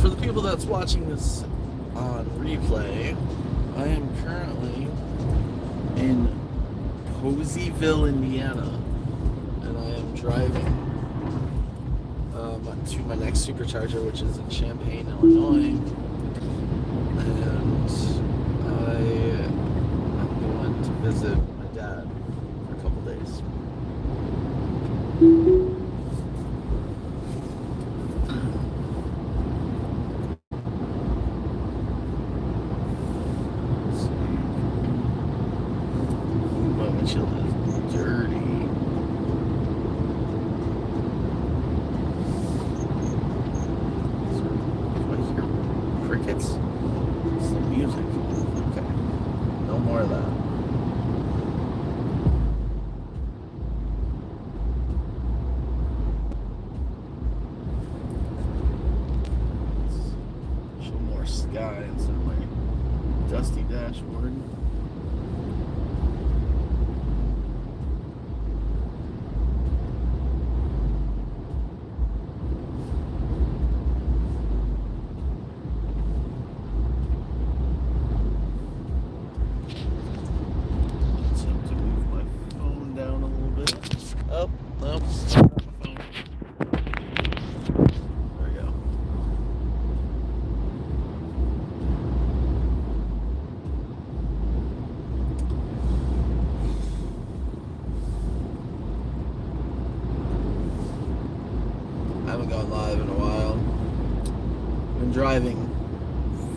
for the people that's watching this on replay, I am currently in Poseyville, Indiana, and I am driving to my next supercharger, which is in Champaign, Illinois, and I am going to visit my dad for a couple days. My windshield is dirty. Crickets? Some music. Okay. No more of that. Show more sky instead of my dusty dashboard. Up, nope, not my phone. There we go. I haven't gone live in a while. I've been driving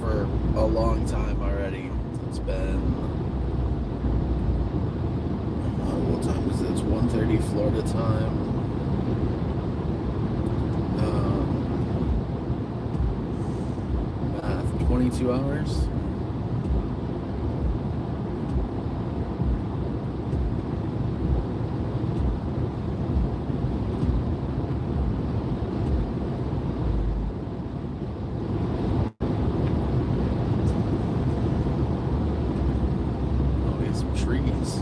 for a long time already. It's been... what time is it? It's 1:30 Florida time. 22 hours. Oh, we have some trees.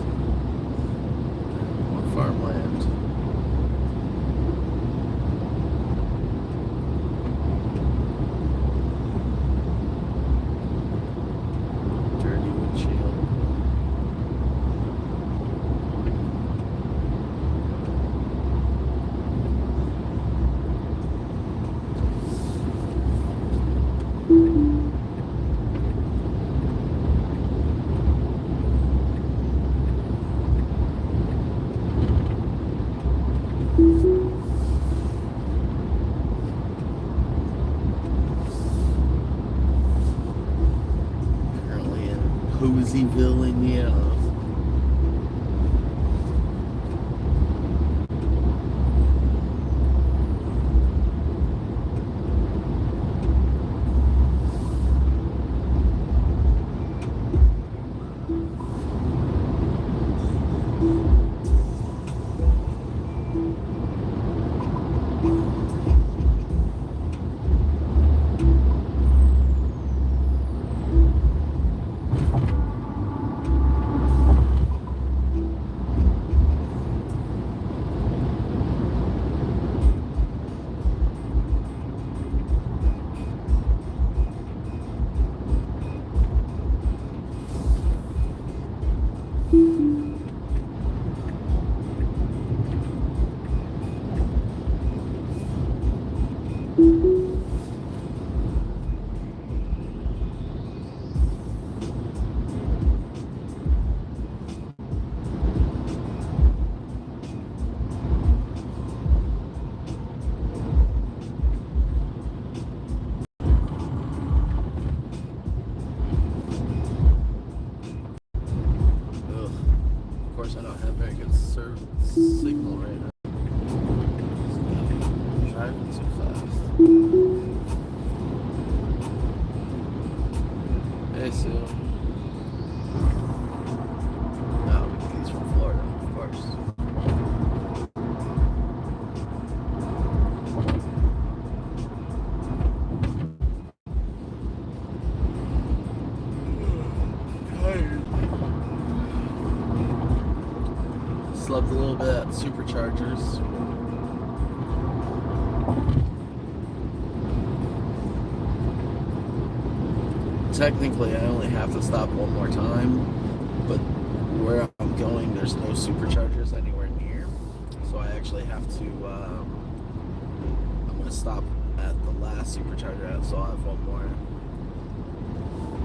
Farmland. Dirty windshield. Currently in Poseyville, Indiana. I don't have very good signal right now. Driving too fast. Hey, Sue. No, he's from Florida, of course. Slept a little bit at Superchargers. technically I only have to stop one more time, but where I'm going, there's no superchargers anywhere near, so I actually have to. I'm gonna stop at the last supercharger, so I'll have one more.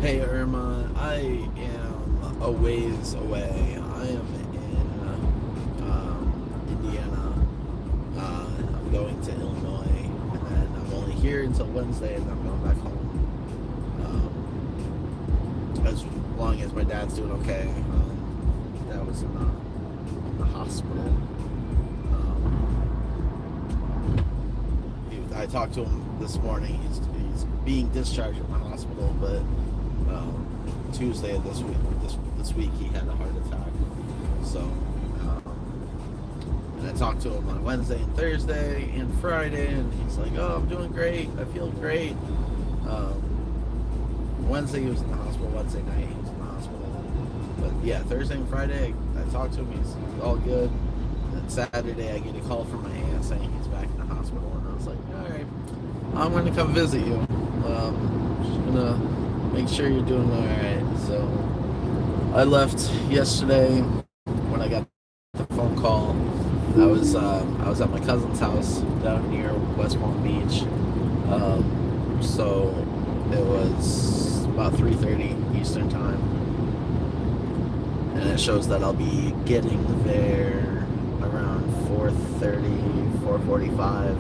Hey Irma, I am a ways away. I am in Indiana. I'm going to Illinois, and then I'm only here until Wednesday, and I'm going back home. As long as my dad's doing okay. Dad was in the hospital. I talked to him this morning. He's being discharged from the hospital, but Tuesday of this week he had a heart attack. So, and I talked to him on Wednesday and Thursday and Friday, and he's like, "Oh, I'm doing great. I feel great." Wednesday he was in the hospital. Wednesday night he was in the hospital. But yeah, Thursday and Friday I talked to him. He's all good. And Saturday I get a call from my aunt saying he's back in the hospital, and I was like, "All right, I'm going to come visit you. Just gonna make sure you're doing all right." So I left yesterday when I got the phone call. I was at my cousin's house down near West Palm Beach. So it was about 3:30 Eastern time, and it shows that I'll be getting there around 4:30, 4:45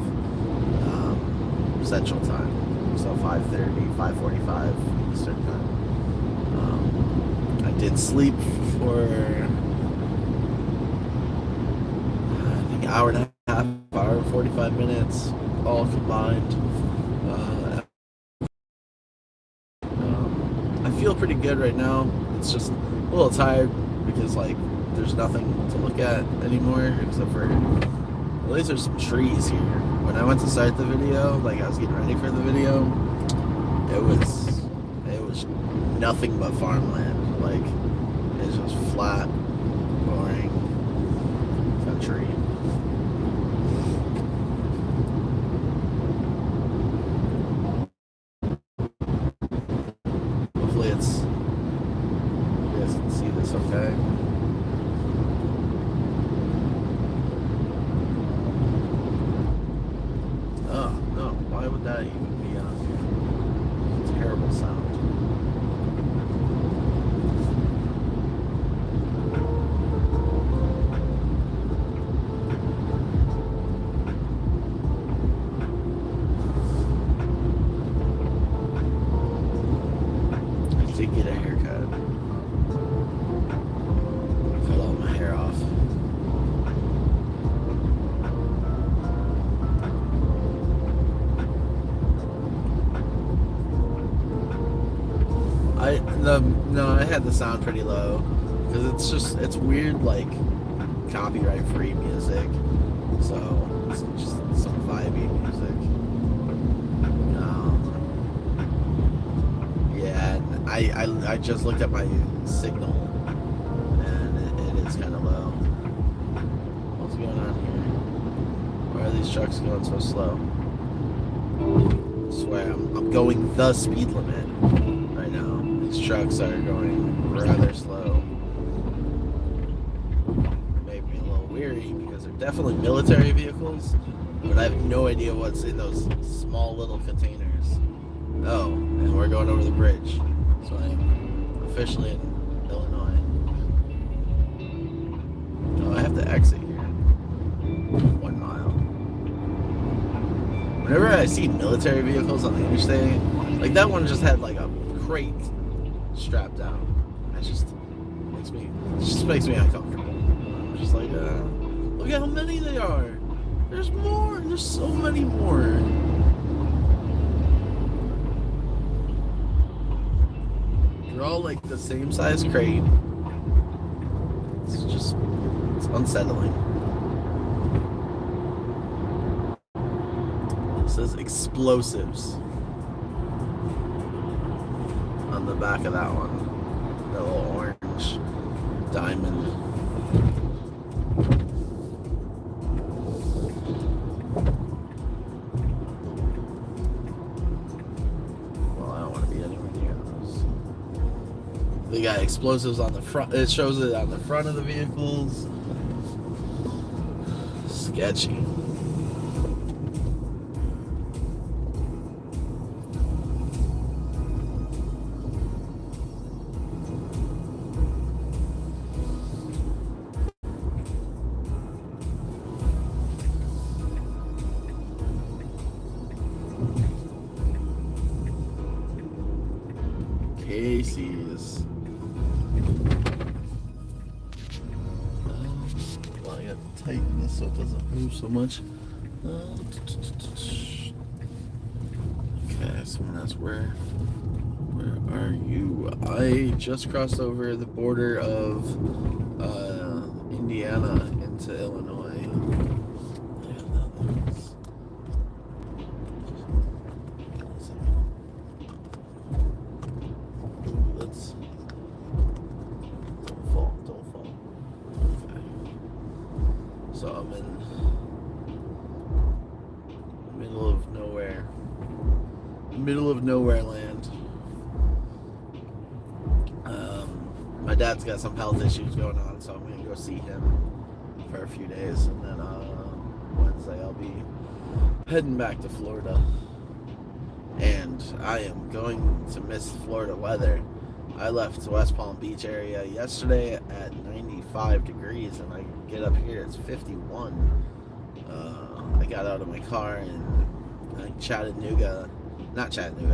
Central Time. So 5:30, 5:45 Eastern Time. I did sleep for I think an hour and a half, hour and 45 minutes, all combined. I feel pretty good right now. It's just a little tired because like there's nothing to look at anymore except for at least there's some trees here. When I went to start the video, like I was getting ready for the video, it was nothing but farmland. Like it's just flat, boring country. Hopefully you guys can see this okay. Oh no, why would that even be on here? Terrible sound. I did get a haircut. Cut all my hair off. I had the sound pretty low because it's weird like copyright free music, so it's just some vibey music. Yeah, and I just looked at my signal and it is kind of low. What's going on here? Why are these trucks going so slow? I swear I'm going the speed limit right now. These trucks are going rather slow. It made me a little weary because they're definitely military vehicles, but I have no idea what's in those small little containers. Oh, and we're going over the bridge. So I'm officially in Illinois. Oh, I have to exit here. 1 mile. Whenever I see military vehicles on the interstate, like that one just had like a crate strapped down. It just makes me uncomfortable. I'm just like, look at how many they are. There's more. There's so many more. They're all like the same size crate. It's unsettling. It says explosives on the back of that one. The little orange diamond. Well, I don't want to be anywhere near those. They got explosives on the front. It shows it on the front of the vehicles. Sketchy. Casey's. Well, I got to tighten this so it doesn't move so much. Okay, someone asks where are you? I just crossed over the border of Indiana into Illinois. Don't fall. Okay. So I'm in middle of nowhere land. My dad's got some health issues going on, so I'm gonna go see him for a few days, and then Wednesday I'll be heading back to Florida. And I am going to miss Florida weather. I left West Palm Beach area yesterday at 95 degrees, and I get up here, it's 51. I got out of my car in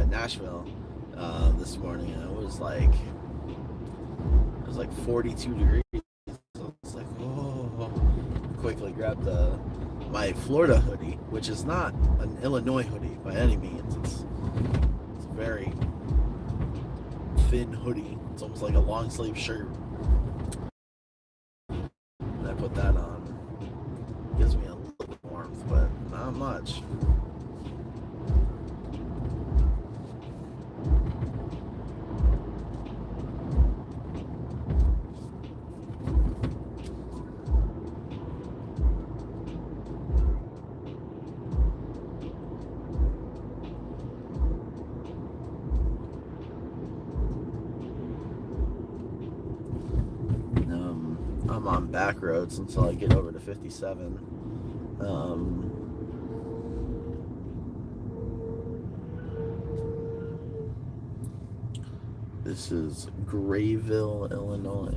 Nashville this morning, and it was like 42 degrees. So it's like, oh, quickly grabbed my Florida hoodie, which is not an Illinois hoodie by any means. It's a very thin hoodie. It's almost like a long sleeve shirt. And I put that on. Gives me a little bit of warmth, but not much. I'm on back roads until I get over to 57. This is Grayville, Illinois.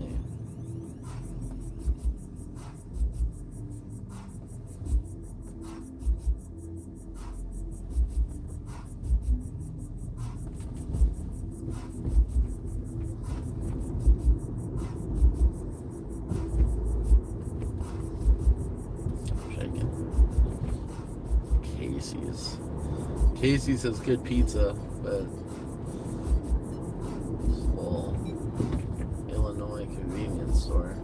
Casey's has good pizza, but it's a little Illinois convenience store.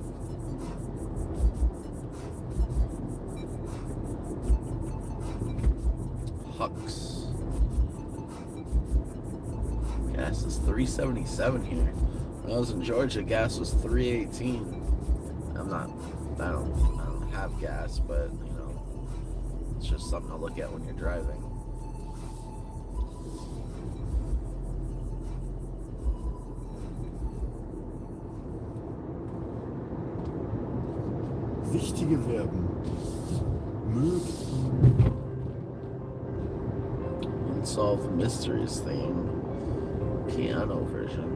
Huck's. Gas is $3.77 here. When I was in Georgia, gas was $3.18. I don't have gas, but you know, it's just something to look at when you're driving. Wichtige Verben. Unsolved Mysteries theme. Piano version.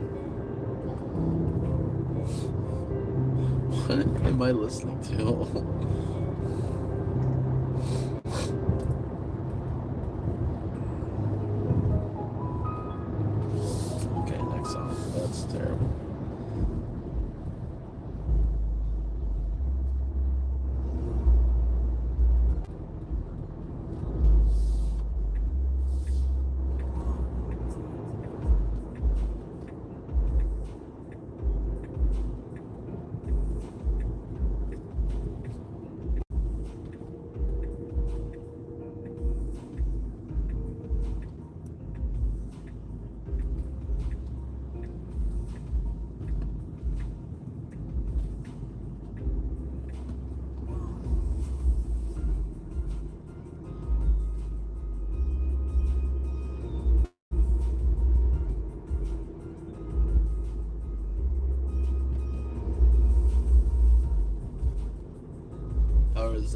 What am I listening to? Okay, next song. That's terrible.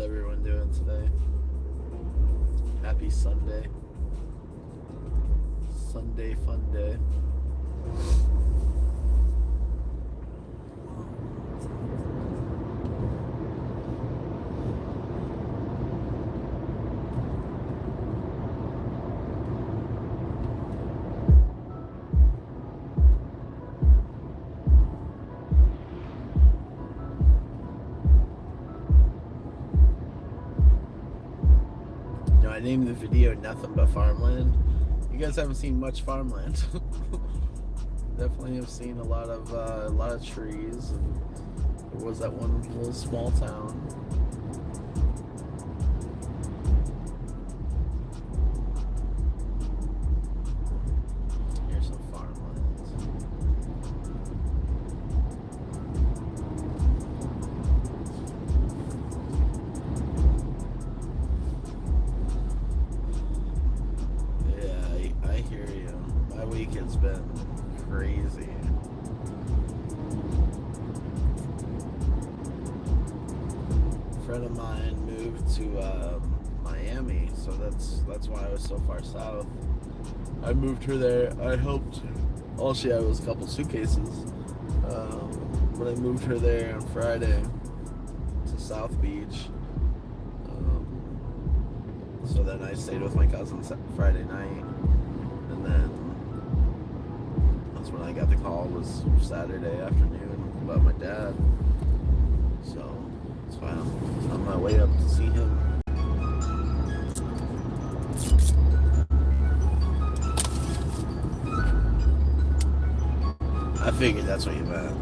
everyone doing today? Happy Sunday. Sunday fun day. I named the video Nothing But Farmland. You guys haven't seen much farmland. Definitely have seen a lot of trees, and there was that one little small town. Here's some farmland. I hear you. My week has been crazy. A friend of mine moved to Miami, so that's why I was so far south. I moved her there. I helped. All she had was a couple suitcases, but I moved her there on Friday to South Beach. So then I stayed with my cousin Friday night. And then that's when I got the call, was Saturday afternoon about my dad. So that's why I'm on my way up to see him. I figured that's what you meant.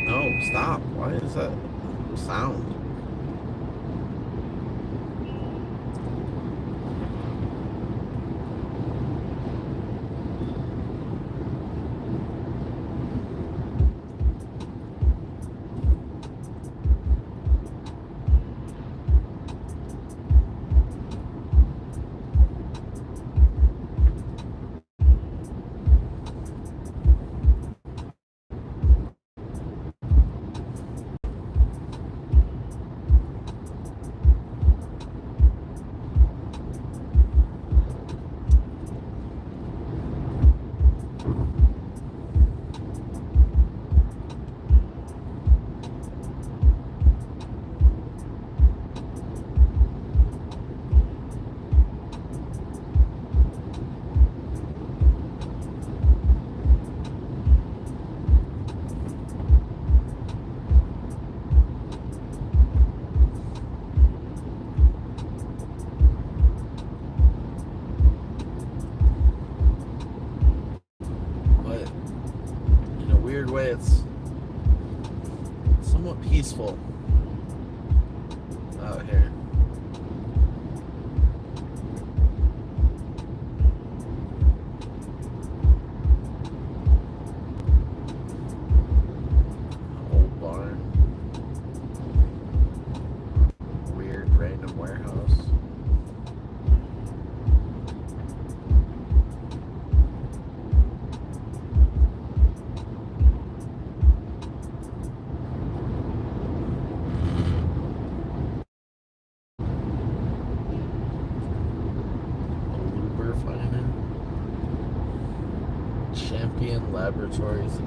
No, stop. Why is that sound? Way it's somewhat peaceful out here. Old barn. Weird random warehouse. Champion Laboratories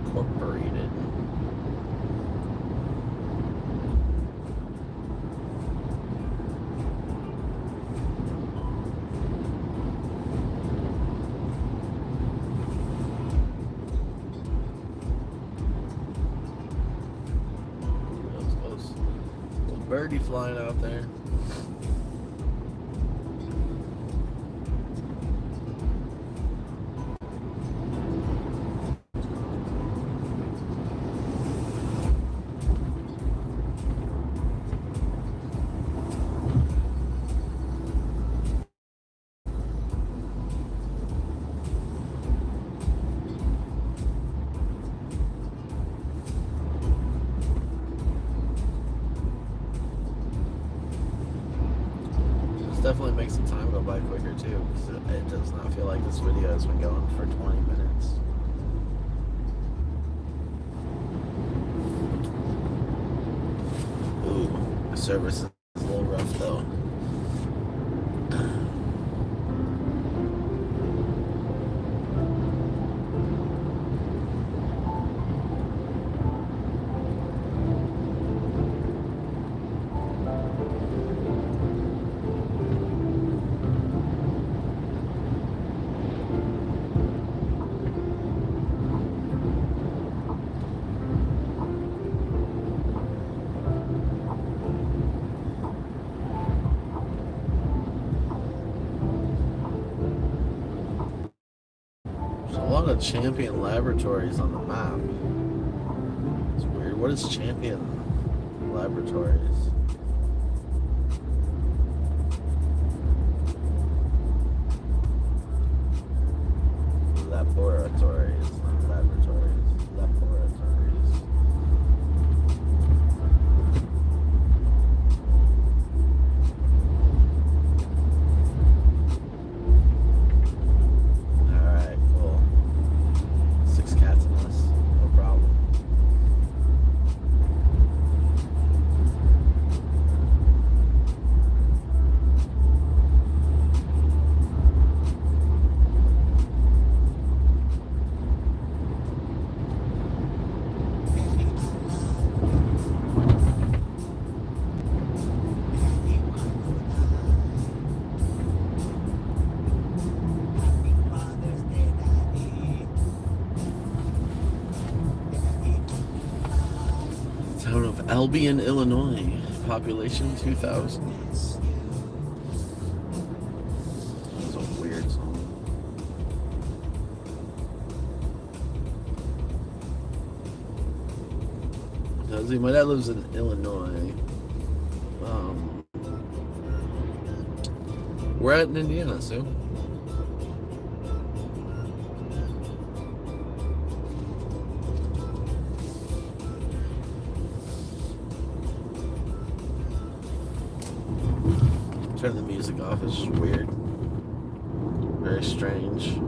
Incorporated. Those little birdie flying out there. by quicker too, because it does not feel like this video has been going for 20 minutes. Ooh, the service is a little rough though. A lot of Champion Laboratories on the map. It's weird. What is Champion Laboratories? Laboratories, not laboratories. Laboratories. Alright, cool. 6 cats in us. No problem. Town of Albion, Illinois. Population 2,000. That's a weird song. My dad lives in Illinois. We're at in Indiana, Sue. Turn the music off. It's just weird. Very strange.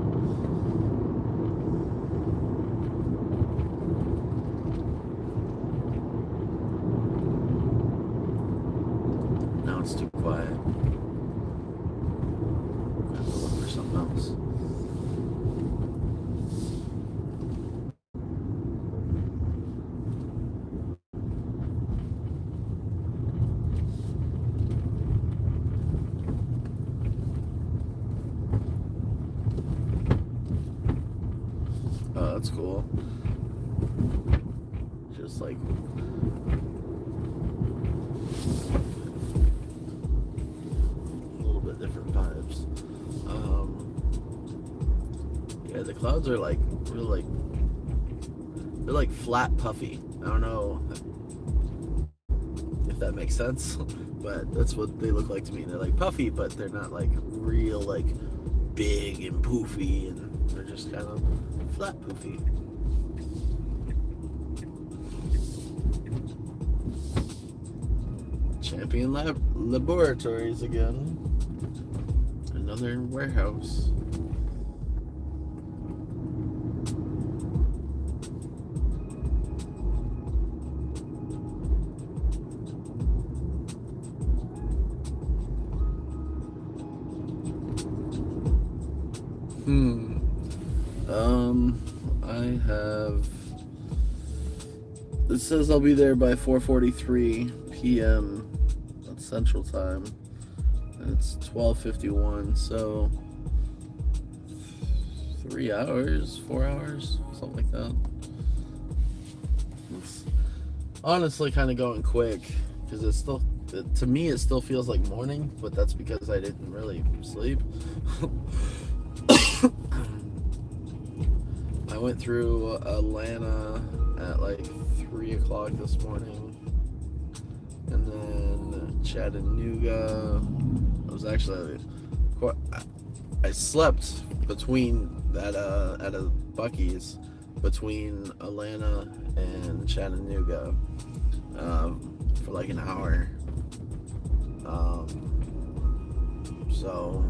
Now it's too quiet. I have to look for something else. Oh, that's cool. Just like a little bit different vibes. Yeah, the clouds are like really they're like flat puffy. I don't know if that makes sense, but that's what they look like to me. They're like puffy, but they're not like real like big and poofy, and they're just kind of flat poofy. Champion Laboratories again. Another warehouse. I have. It says I'll be there by 4:43 p.m. That's Central Time. And it's 12:51, so 3 hours, 4 hours, something like that. It's honestly kind of going quick because it's still, to me, it still feels like morning, but that's because I didn't really sleep. I went through Atlanta at like 3 o'clock this morning, and then Chattanooga. I slept between that at a Buc-ee's between Atlanta and Chattanooga for like an hour. So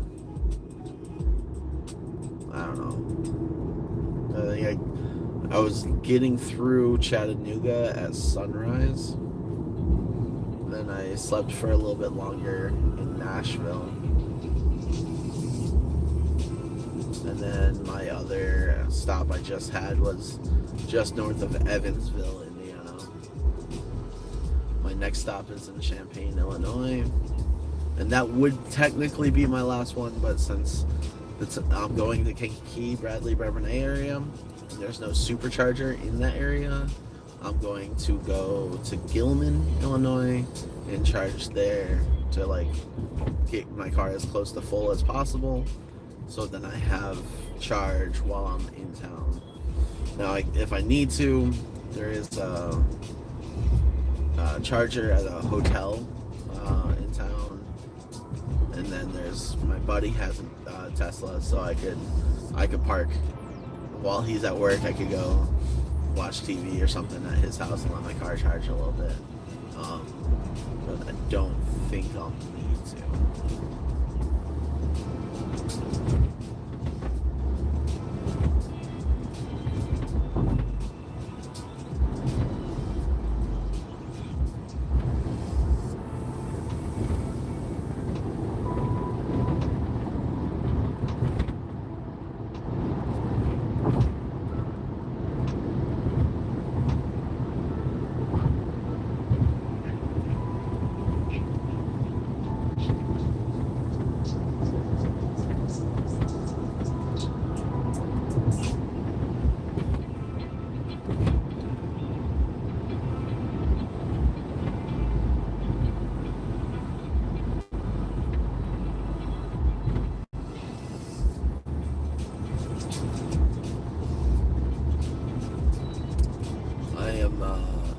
I don't know. I was getting through Chattanooga at sunrise. Then I slept for a little bit longer in Nashville. And then my other stop I just had was just north of Evansville, Indiana. My next stop is in Champaign, Illinois. And that would technically be my last one, but since I'm going to Kankakee, Bradley, Bourbonnais area, and there's no supercharger in that area, I'm going to go to Gilman, Illinois, and charge there to like get my car as close to full as possible, so then I have charge while I'm in town. Now, if I need to, there is a charger at a hotel in town, and then there's my buddy has a Tesla, so I could park while he's at work. I could go watch TV or something at his house and let my car charge a little bit. But I don't think I'll need to.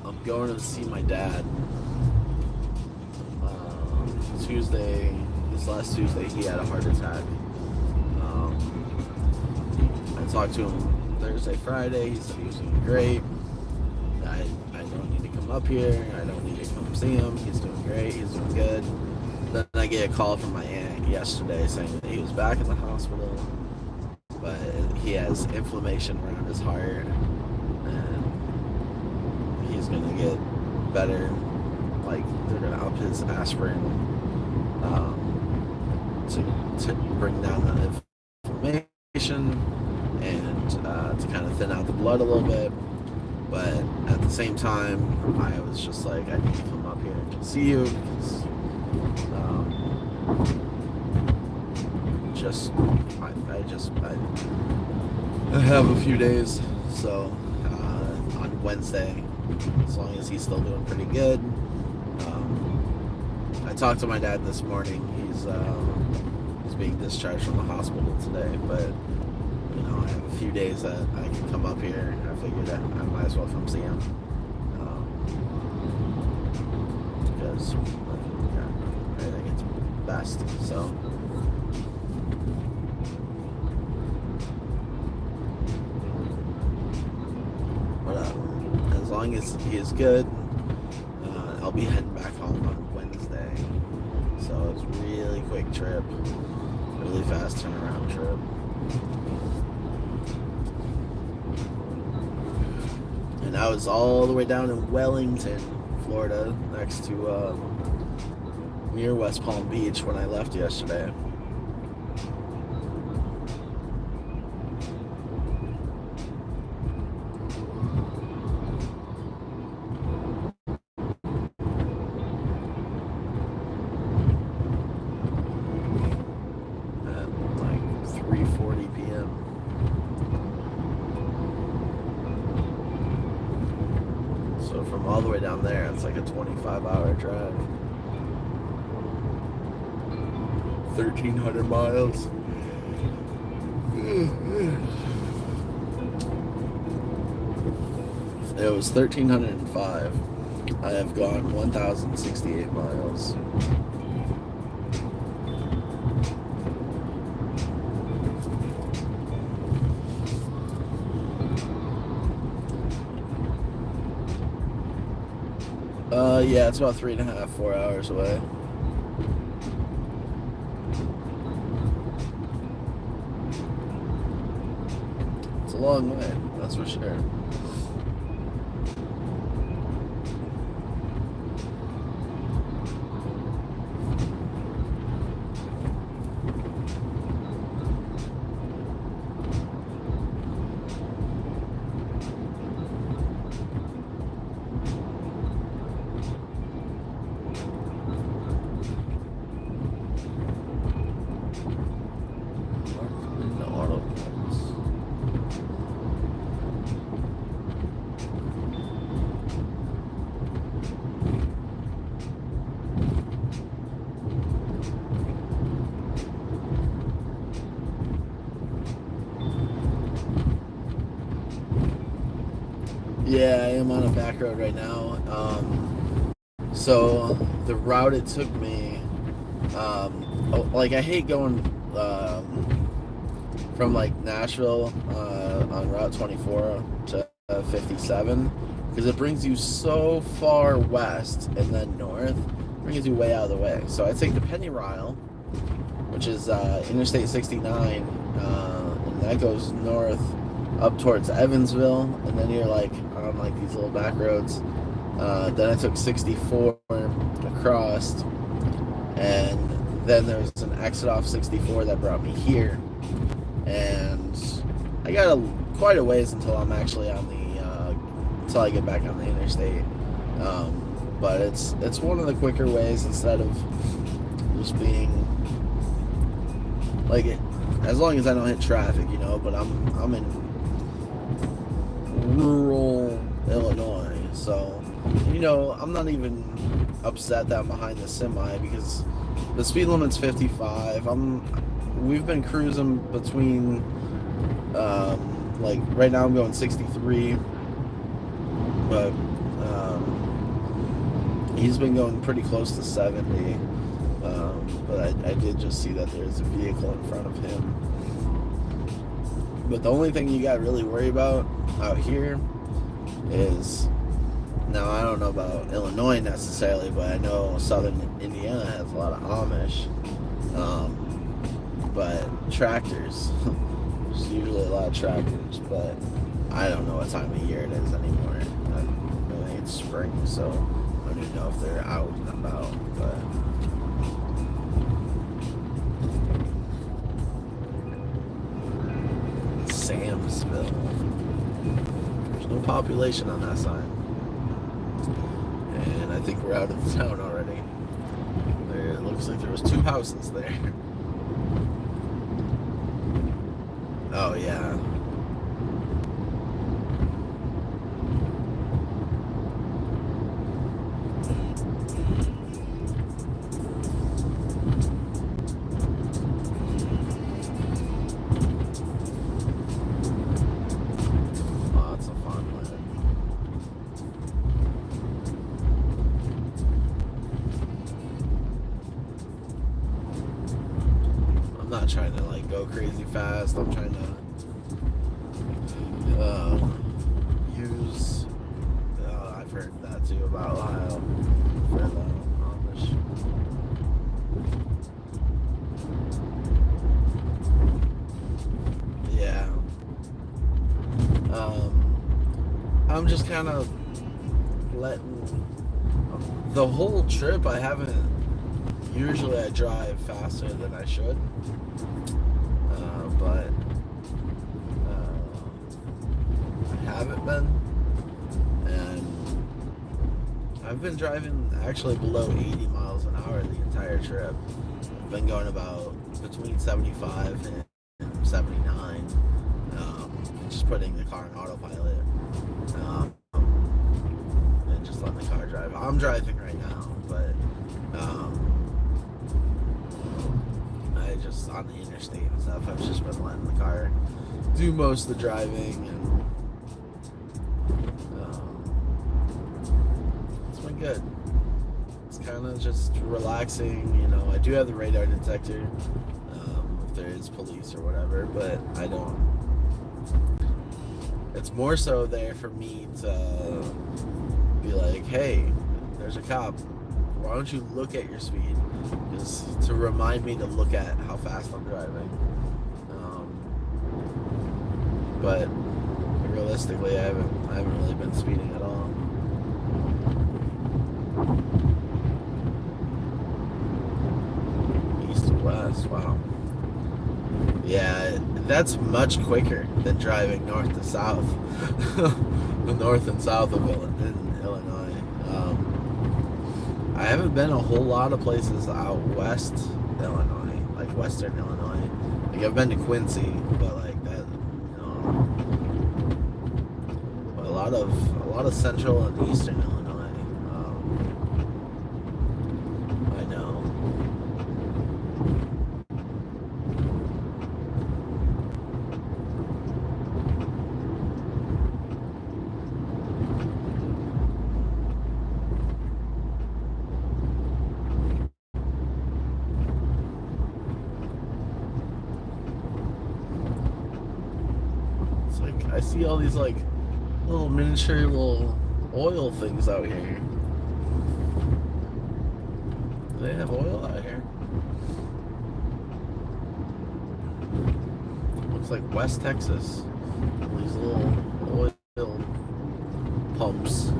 I'm going to see my dad. This last Tuesday, he had a heart attack. I talked to him Thursday, Friday. He said he was doing great. I don't need to come up here. I don't need to come see him. He's doing great. He's doing good. Then I get a call from my aunt yesterday saying that he was back in the hospital, but he has inflammation around his heart, and he's gonna get better. Like, they're gonna up his aspirin to bring down the inflammation and to kind of thin out the blood a little bit. But at the same time, I was just like, I need to come up here and see you because I have a few days. So on Wednesday, as long as he's still doing pretty good. I talked to my dad this morning. He's being discharged from the hospital today, but I have a few days that I can come up here. I figured that I might as well come see him because I think it's best. So. But as long as he is good, I'll be heading back home on Wednesday. So it's a really quick trip, really fast turnaround trip. And I was all the way down in Wellington, Florida, next to near West Palm Beach when I left yesterday. From all the way down there, it's like a 25-hour drive. 1,300 miles. It was 1,305. I have gone 1,068 miles. Yeah, it's about 3.5, 4 hours away. long way, that's for sure. Yeah, I am on a back road right now. So the route it took me, like I hate going from like Nashville on Route 24 to 57 because it brings you so far west and then north, brings you way out of the way. So I take the Pennyrile, which is Interstate 69, and that goes north up towards Evansville, and then you're like on like these little back roads. Then I took 64 across, and then there's an exit off 64 that brought me here, and I got quite a ways until I'm actually on the until I get back on the interstate. But it's one of the quicker ways instead of just being like it, as long as I don't hit traffic, you know. But I'm in rural Illinois, so you know I'm not even upset that I'm behind the semi because the speed limit's 55. We've been cruising between like right now I'm going 63, but he's been going pretty close to 70. But I did just see that there's a vehicle in front of him. But the only thing you got to really worry about out here is, now I don't know about Illinois necessarily, but I know southern Indiana has a lot of Amish. But tractors, there's usually a lot of tractors, but I don't know what time of year it is anymore. I think it's spring, so I don't even know if they're out and about, but Samsville. There's no population on that side. And I think we're out of the town already. It looks like there was 2 houses there. Oh yeah. Trying to like go crazy fast. I'm trying to use I've heard that too about Ohio for the Amish. Yeah. I'm just kind of letting the whole trip I haven't. Usually I drive faster than I should, but I haven't been, and I've been driving actually below 80 miles an hour the entire trip. I've been going about between 75 and 79, just putting the car in autopilot, and just letting the car drive. I'm driving right now, but just on the interstate and stuff, I've just been letting the car do most of the driving, and it's been good. It's kind of just relaxing, you know. I do have the radar detector if there is police or whatever, but I don't. It's more so there for me to be like, hey, there's a cop. Why don't you look at your speed? Just to remind me to look at how fast I'm driving. But realistically, I haven't really been speeding at all. East to west, wow. Yeah, that's much quicker than driving north to south. The north and south of Illinois. I haven't been a whole lot of places out west Illinois, like western Illinois. Like I've been to Quincy, but like that, but a lot of central and eastern Illinois. I know. I see all these like little miniature little oil things out here. Do they have oil out here? Looks like West Texas. These little oil pumps.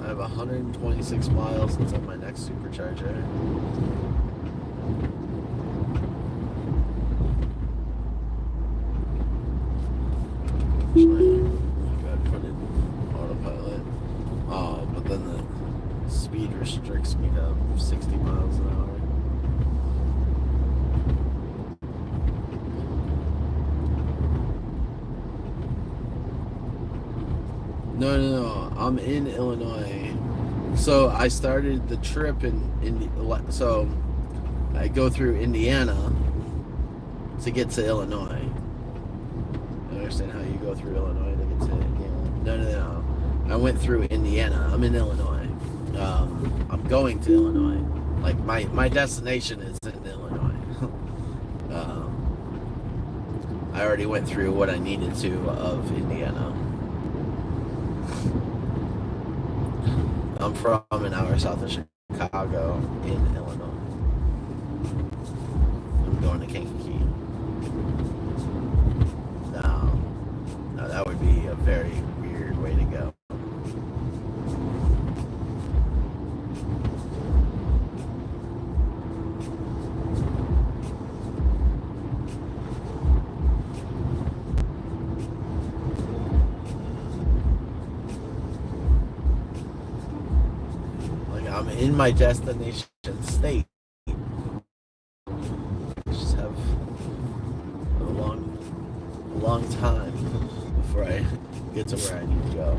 I have 126 miles until my next supercharger. Actually, I gotta put it in autopilot. But then the speed restricts me to 60 miles an hour. No. I'm in Illinois. So I started the trip so I go through Indiana to get to Illinois. I understand how you go through Illinois to get to Indiana. No. I went through Indiana. I'm in Illinois. I'm going to Illinois. Like my destination is in Illinois. I already went through what I needed to of Indiana. I'm from an hour south of Chicago in Illinois. I'm going to Kankakee. No, that would be a very weird way to go. I'm in my destination state. Just have a long time before I get to where I need to go.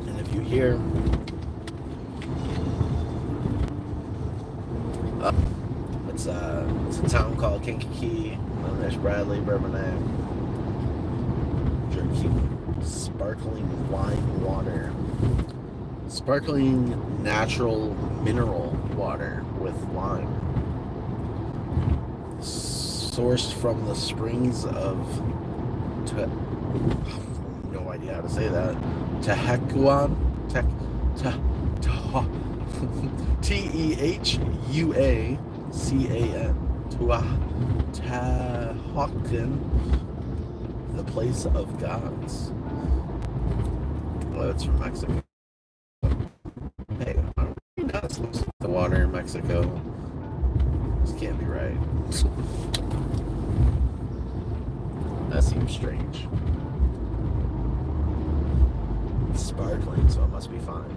And if you hear it's a town called Kankakee. There's Bradley, Bourbonnais. Drinking sparkling lime water, sparkling natural mineral water with lime, sourced from the springs of no idea how to say that, Tehuacan, Tehuacan, the place of gods. Oh, it's from Mexico. Hey, are we not supposed to the water in Mexico? This can't be right. That seems strange. It's sparkling, so it must be fine.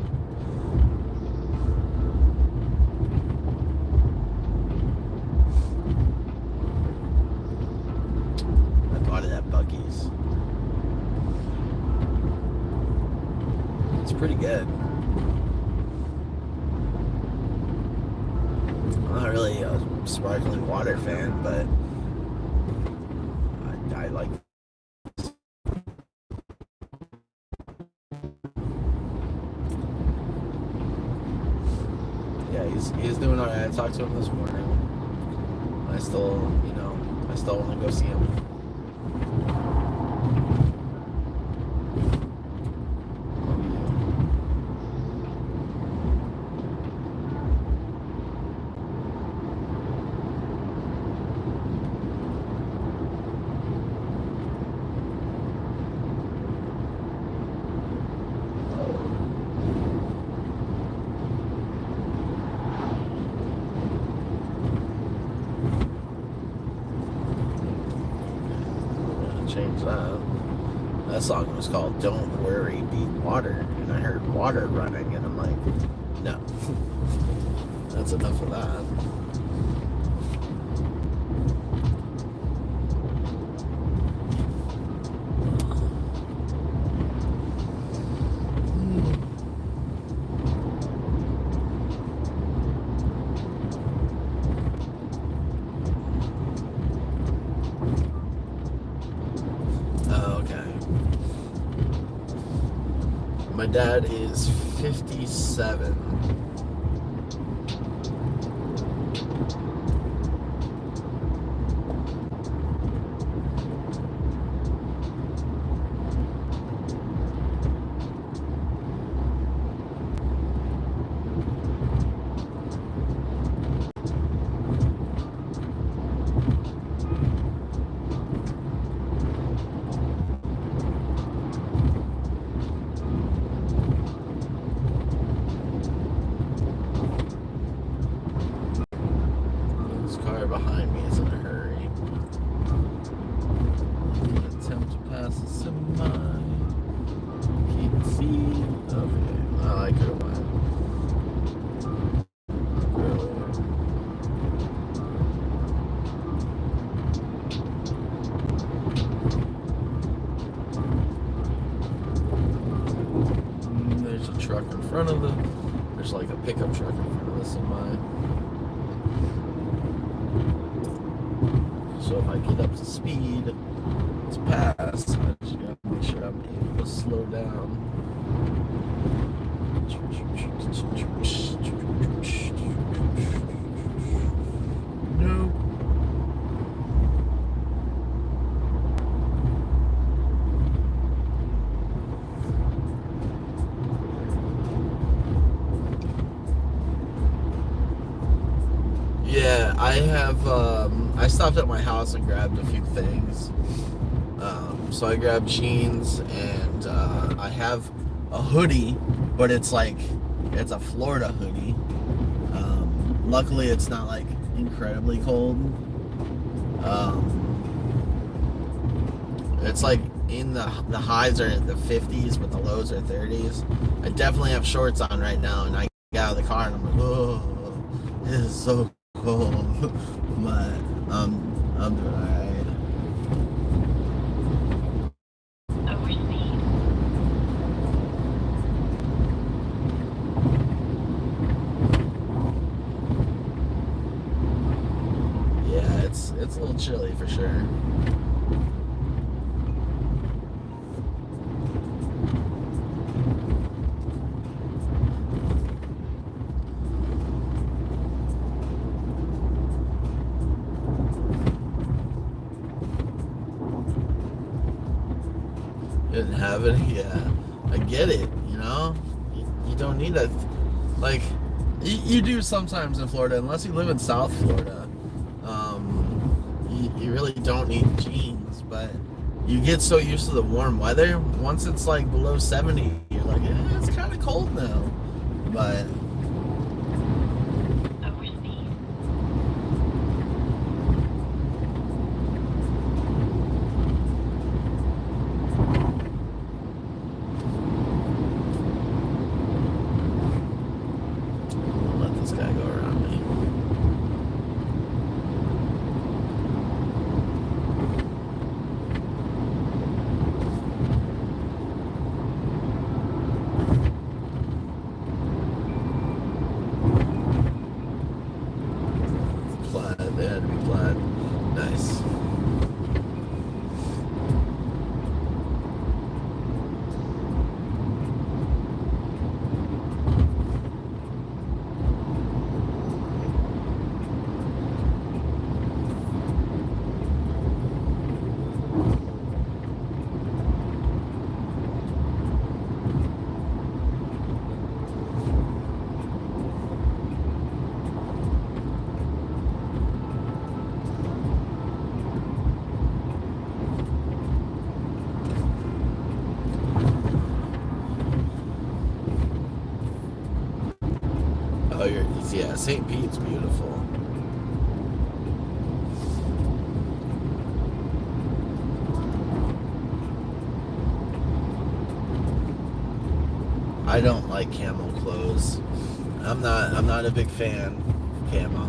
I bought it at Buc-ee's. It's pretty good. I'm not really a sparkling water fan, but I like it. Yeah, he's doing alright. I talked to him this morning. I still want to go see him. That song was called "Don't Worry, Be Water," and I heard water running, and I'm like, no, that's enough of that. My dad is 57. Behind me is in a hurry. Attempt to pass a semi. Keep speed. Okay. Oh, I could have went. There's a truck in front of the. There's like a pickup truck in front of the semi. So if I get up to speed, it's past. I just gotta make sure I'm able to slow down. No. Yeah, I have. I stopped at my house and grabbed a few things. So I grabbed jeans and I have a hoodie, but it's a Florida hoodie. Luckily, it's not like incredibly cold. It's like in the highs are in the 50s, but the lows are 30s. I definitely have shorts on right now, and I get out of the car and I'm like, oh, this is so cold. But I'm doing alright. Yeah, it's a little chilly for sure. Didn't have it. Yeah, I get it. You know, you don't need a like you do sometimes in Florida, unless you live in South Florida. You really don't need jeans, but you get so used to the warm weather. Once it's like below 70, you're like, it's kind of cold now. But I'll let this guy go around me. They had to be plaid. Nice. Oh, yeah, St. Pete's beautiful. I don't like camo clothes. I'm not a big fan of camo.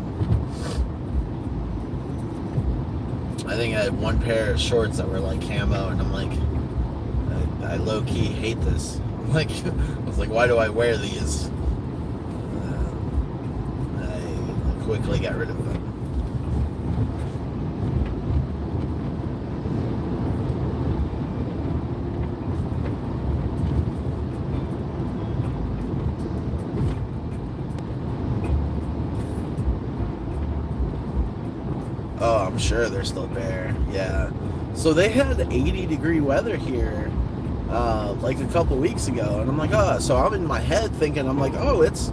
I think I had one pair of shorts that were like camo, and I'm like, I low-key hate this. Like, I was like, why do I wear these? I quickly got rid of them. Oh, I'm sure they're still bare. Yeah. So they had 80-degree weather here like a couple weeks ago, and I'm like, oh, so I'm in my head thinking, I'm like, oh, it's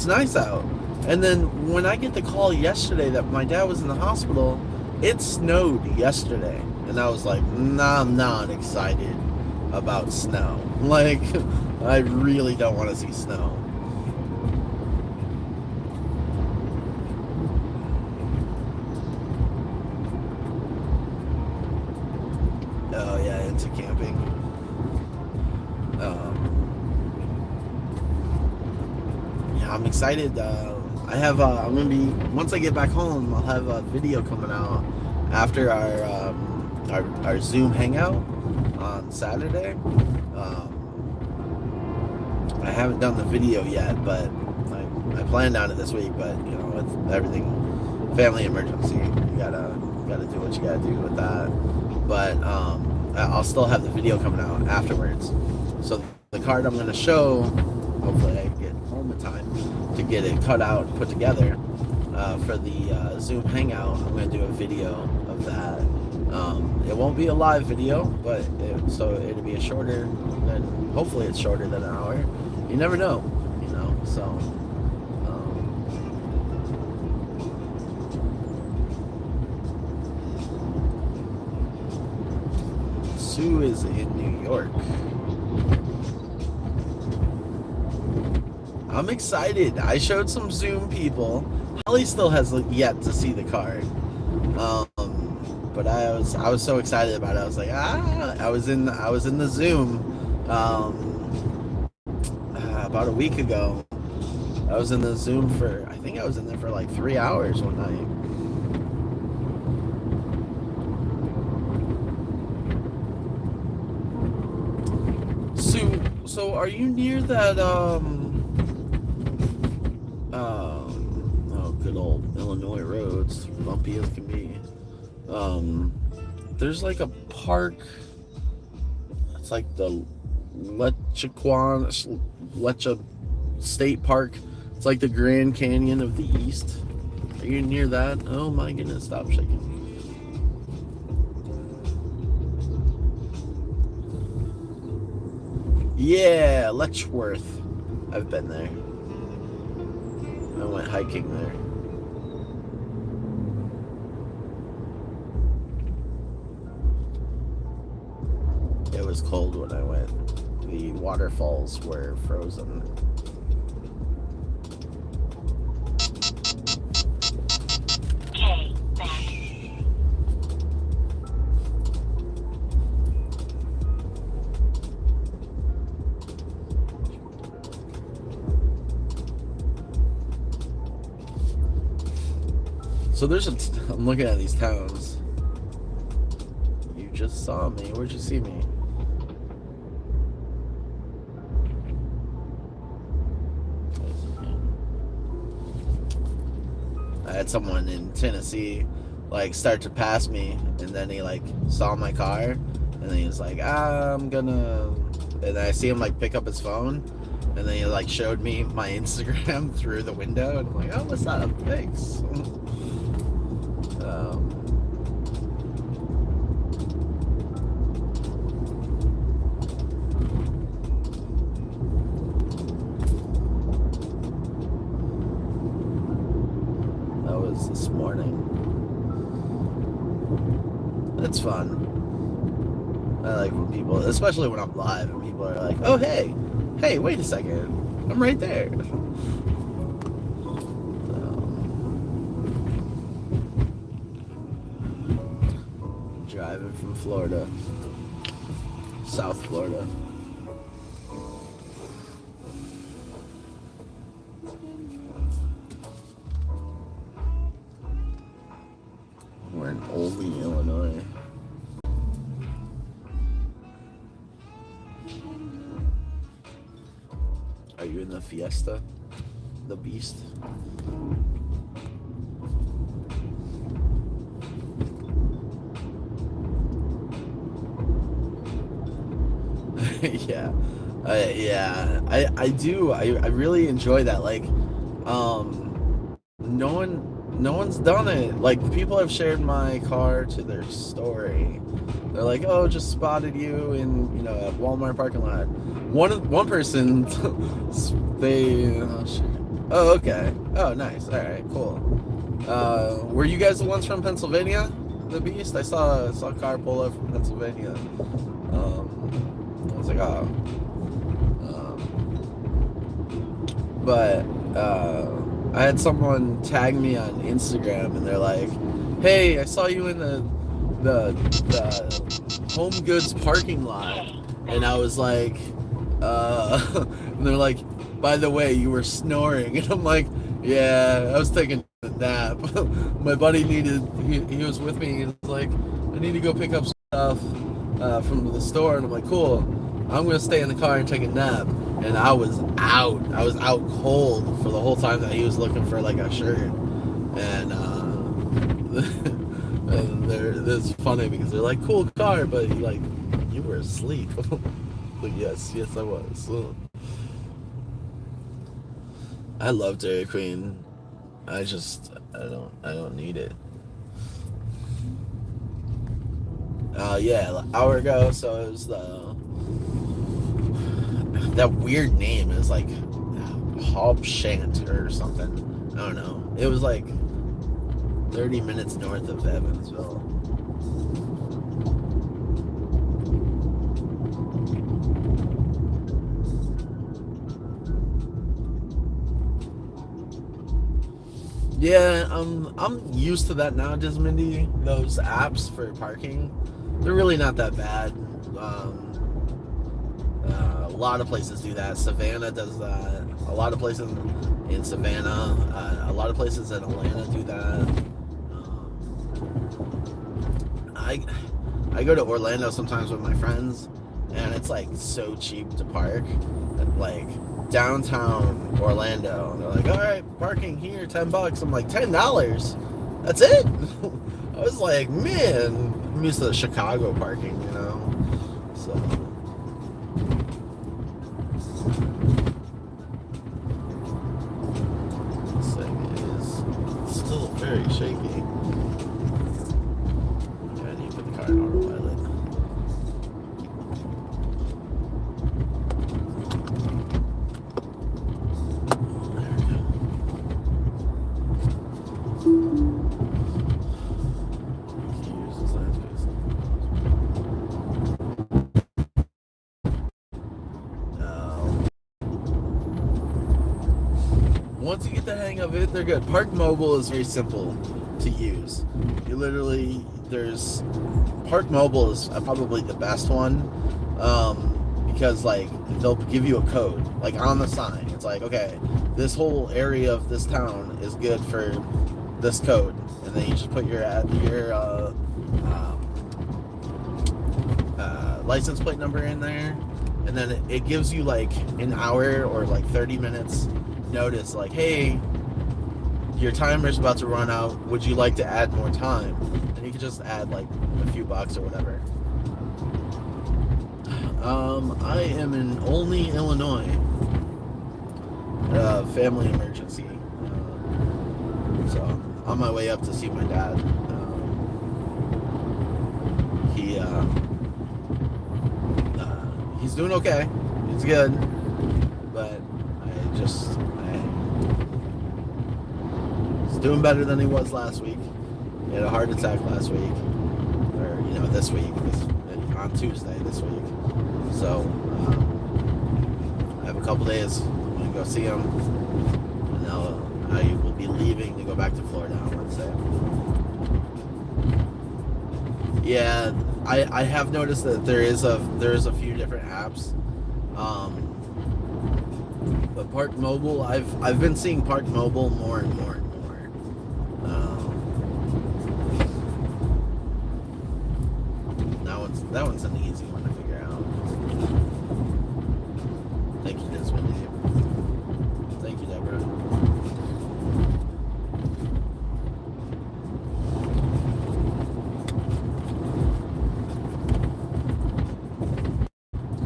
nice out. And then when I get the call yesterday that my dad was in the hospital, it snowed yesterday, and I was like, nah, I'm not excited about snow. Like, I really don't want to see snow. Oh yeah, into camping. Yeah, I'm excited. I have. I'm gonna be once I get back home. I'll have a video coming out after our Zoom hangout on Saturday. I haven't done the video yet, but I planned on it this week. But you know, with everything, family emergency, you gotta do what you gotta do with that. But I'll still have the video coming out afterwards. So the card I'm gonna show, hopefully I get home in time to get it cut out and put together for the Zoom hangout. I'm gonna do a video of that. It won't be a live video, but so it'll be hopefully it's shorter than an hour. You never know, you know. So. Sue is in New York. I'm excited. I showed some Zoom people. Holly still has yet to see the card. But I was so excited about it. I was like, I was in the Zoom about a week ago. I was in the Zoom I think I was in there for like 3 hours one night. So are you near that oh, good old Illinois roads, bumpy as can be. There's like a park. It's like the Lecha State Park. It's like the Grand Canyon of the East. Are you near that? Oh my goodness, stop shaking. Yeah, Letchworth. I've been there. I went hiking there. It was cold when I went. The waterfalls were frozen. Okay, back. So I'm looking at these towns. You just saw me. Where'd you see me? I had someone in Tennessee like start to pass me, and then he like saw my car, and then he was like, I'm gonna, and I see him like pick up his phone, and then he like showed me my Instagram through the window, and I'm like, oh, what's up? Thanks. That was this morning. It's fun. I like when people, especially when I'm live, and people are like, oh, hey, wait a second. I'm right there. Driving from Florida, South Florida. Are you in the Fiesta? The Beast? Yeah. I do. I really enjoy that. Like, no one's done it. Like, people have shared my car to their story. They're like, oh, just spotted you in, at Walmart parking lot. One person, oh shit. Oh, okay. Oh, nice. All right, cool. Were you guys the ones from Pennsylvania? The Beast? I saw a car pull up from Pennsylvania. I was like, oh. But I had someone tag me on Instagram, and they're like, "Hey, I saw you in the Home Goods parking lot," and I was like, and they're like, "By the way, you were snoring," and I'm like, "Yeah, I was taking a nap." My buddy he was with me. He was like, "I need to go pick up stuff from the store," and I'm like, "Cool. I'm gonna stay in the car and take a nap." And I was out. I was out cold for the whole time that he was looking for like a shirt. And and it's funny because they're like, "Cool car," but you were asleep. Like, yes, I was. I love Dairy Queen. I don't need it. Yeah, an hour ago. So it was that weird name is like Hobshant or something. I don't know. It was like 30 minutes north of Evansville. Yeah, I'm used to that now, Dismindy. Those apps for parking, they're really not that bad. A lot of places do that. Savannah does that. A lot of places in Savannah, a lot of places in Atlanta do that. I go to Orlando sometimes with my friends, and it's like so cheap to park. Like downtown Orlando, they're like, "All right, parking here, $10." I'm like, $10? That's it? I was like, man, I'm used to Chicago parking, So. This thing is still very shaky. I need to put the car in autopilot. Once you get the hang of it, they're good. Park Mobile is very simple to use. You literally, Park Mobile is probably the best one, because like they'll give you a code like on the sign. It's like, okay, this whole area of this town is good for this code, and then you just put your license plate number in there, and then it gives you like an hour or like 30 minutes notice, like, "Hey, your timer's about to run out. Would you like to add more time?" And you can just add like a few bucks or whatever. I am in Olney, Illinois. Family emergency. So I'm on my way up to see my dad. He's doing okay. He's good, but he's doing better than he was last week. He had a heart attack last week, or this week, on Tuesday this week. So I have a couple days. I'm gonna go see him, and I will be leaving to go back to Florida on Wednesday. Yeah, I have noticed that there is a few different apps. But Park Mobile, I've been seeing Park Mobile more and more and more. That one's an easy one to figure out. Thank you, Desmond.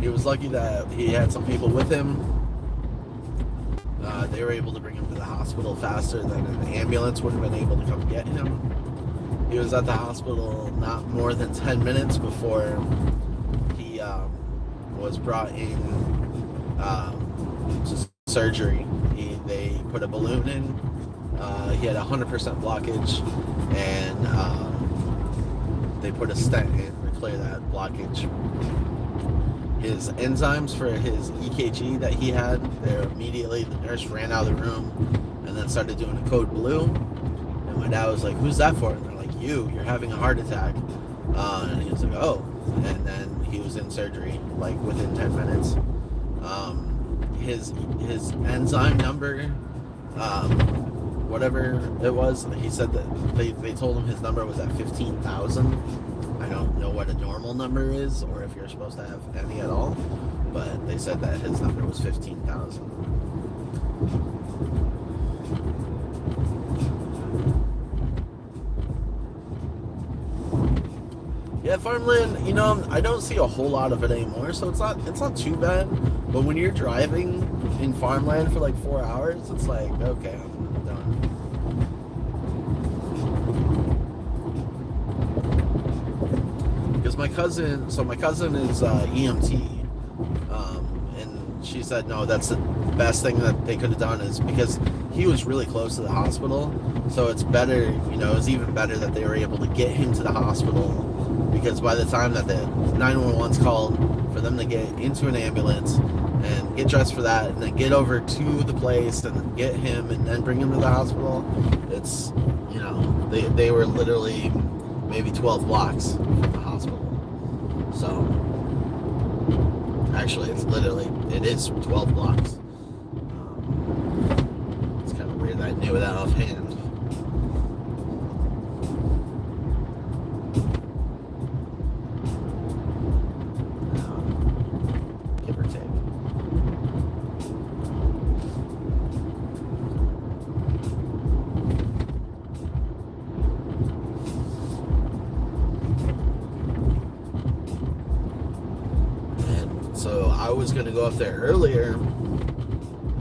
He was lucky that he had some people with him. They were able to bring him to the hospital faster than an ambulance would have been able to come get him. He was at the hospital not more than 10 minutes before he was brought in to surgery. They put a balloon in. He had 100% blockage, and they put a stent in to clear that blockage. His enzymes for his EKG that he had, the nurse ran out of the room and then started doing a code blue. And my dad was like, "Who's that for?" And they're like, "You're having a heart attack." And he was like, "Oh." And then he was in surgery like within 10 minutes. His enzyme number, whatever it was, he said that they told him his number was at 15,000. I don't know what a normal number is or if you're supposed to have any at all, but they said that his number was 15,000. Yeah, farmland, I don't see a whole lot of it anymore, so it's not too bad. But when you're driving in farmland for like 4 hours, it's like, okay, I'm done. Because my cousin is EMT, and she said no, that's the best thing that they could have done, is because he was really close to the hospital, so it's better, it was even better that they were able to get him to the hospital, because by the time that the 911's called, for them to get into an ambulance and get dressed for that and then get over to the place and then get him and then bring him to the hospital, it's, they were literally maybe 12 blocks from the hospital. So actually it is 12 blocks. It's kind of weird that I knew that offhand. Give or take. So I was going to go up there earlier,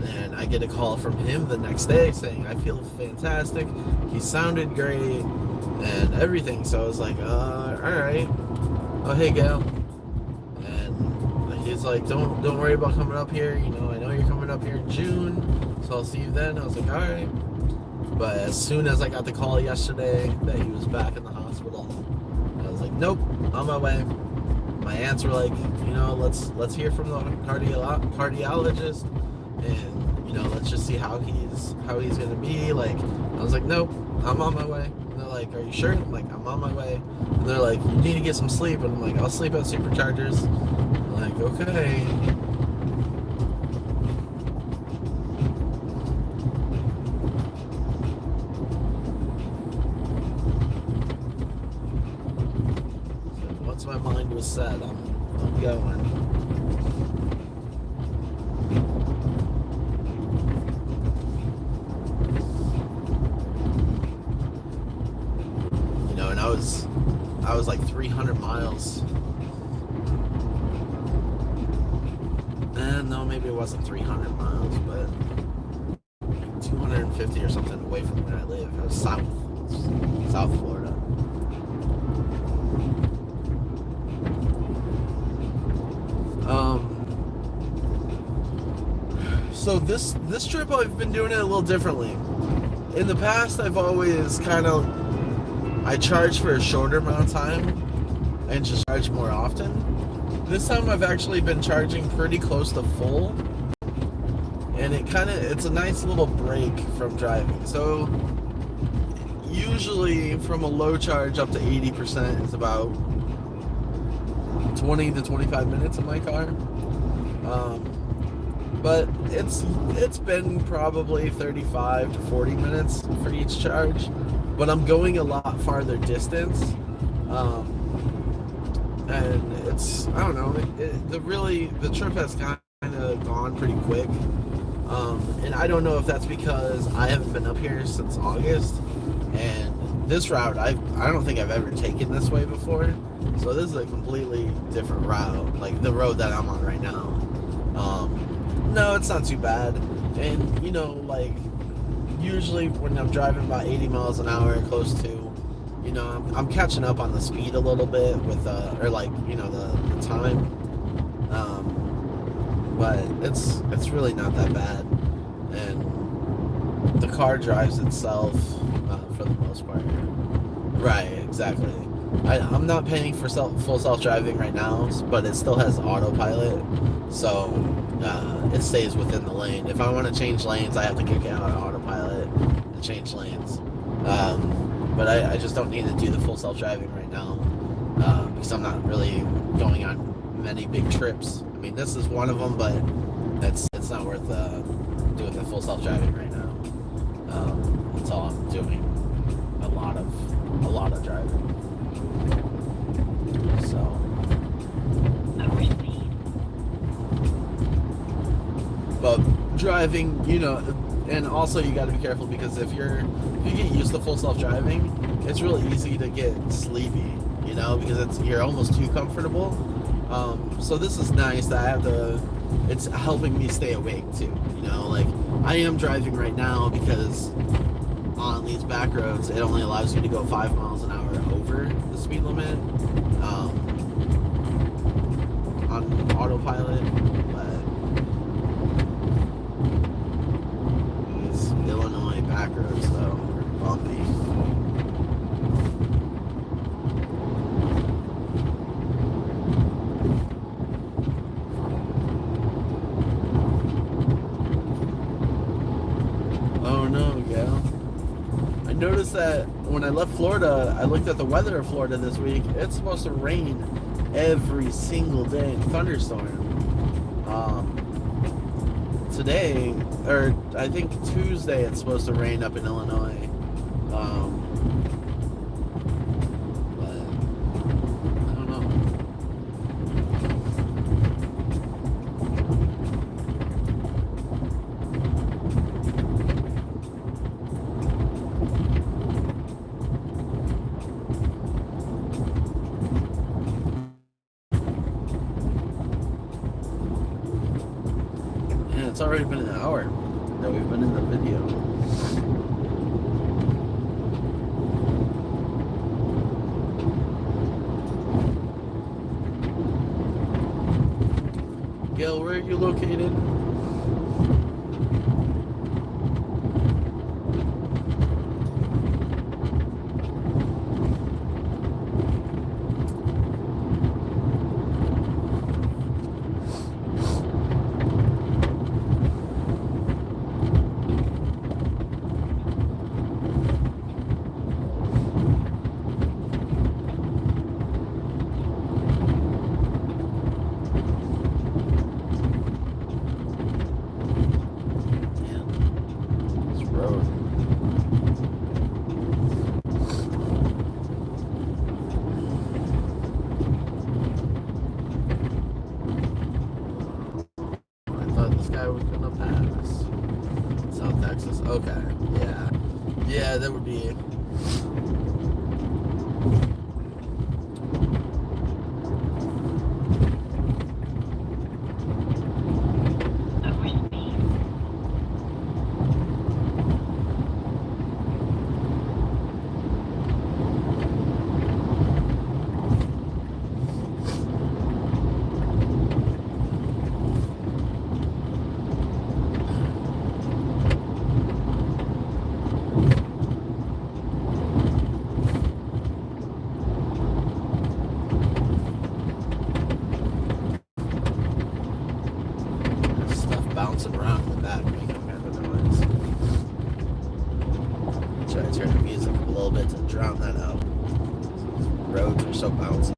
and I get a call from him the next day saying, "I feel fantastic." He sounded great and everything. So I was like, all right. "Oh, hey, Gail." And he's like, don't worry about coming up here. I know you're coming up here in June, so I'll see you then. I was like, all right. But as soon as I got the call yesterday that he was back in the hospital, I was like, nope, on my way. My aunts were like, let's hear from the cardiologist, and let's just see how he's gonna be. Like, I was like, nope, I'm on my way. And they're like, "Are you sure?" I'm like, "I'm on my way." And they're like, "You need to get some sleep." And I'm like, "I'll sleep at Superchargers." I'm like, okay. Once my mind was set, I'm going. And I was like 300 miles. And no, maybe it wasn't 300 miles, but 250 or something away from where I live. It was South Florida. So this trip I've been doing it a little differently. In the past, I've always I charge for a shorter amount of time and just charge more often. This time I've actually been charging pretty close to full, and it's a nice little break from driving. So usually from a low charge up to 80% is about 20 to 25 minutes in my car. But it's been probably 35 to 40 minutes for each charge. But I'm going a lot farther distance. And it's, I don't know, the trip has kind of gone pretty quick. And I don't know if that's because I haven't been up here since August. And this route, I don't think I've ever taken this way before. So this is a completely different route, like the road that I'm on right now. No, it's not too bad. And you know, like usually when I'm driving about 80 miles an hour, close to, you know, I'm catching up on the speed a little bit with, or like, you know, the time. But it's really not that bad, and the car drives itself for the most part. Right, exactly. I'm not paying for full self-driving right now, but it still has autopilot, so it stays within the lane. If I want to change lanes, I have to kick it out of autopilot and change lanes. But I just don't need to do the full self-driving right now because I'm not really going on many big trips. I mean, this is one of them, but it's not worth doing the full self-driving right now. That's all I'm doing. A lot of driving. So. Overspeed. But driving, you know, and also you got to be careful because if you get used to full self-driving, it's really easy to get sleepy, you know, because you're almost too comfortable. So this is nice that it's helping me stay awake too, you know, like I am driving right now because on these back roads it only allows you to go 5 miles an hour over the speed limit on autopilot, but these Illinois back roads though are bumpy. Oh no, yeah. I noticed that when I left Florida, I looked at the weather of Florida this week. It's supposed to rain every single day, thunderstorm. Today, or I think Tuesday, it's supposed to rain up in Illinois. But I don't know. It's already been an hour that we've been in the video. Gail, where are you located? Okay, yeah. Yeah, that would be... Overspeed. Bouncing around in the back, making kind of noise. Try to turn the music up a little bit to drown that out. Roads are so bouncy.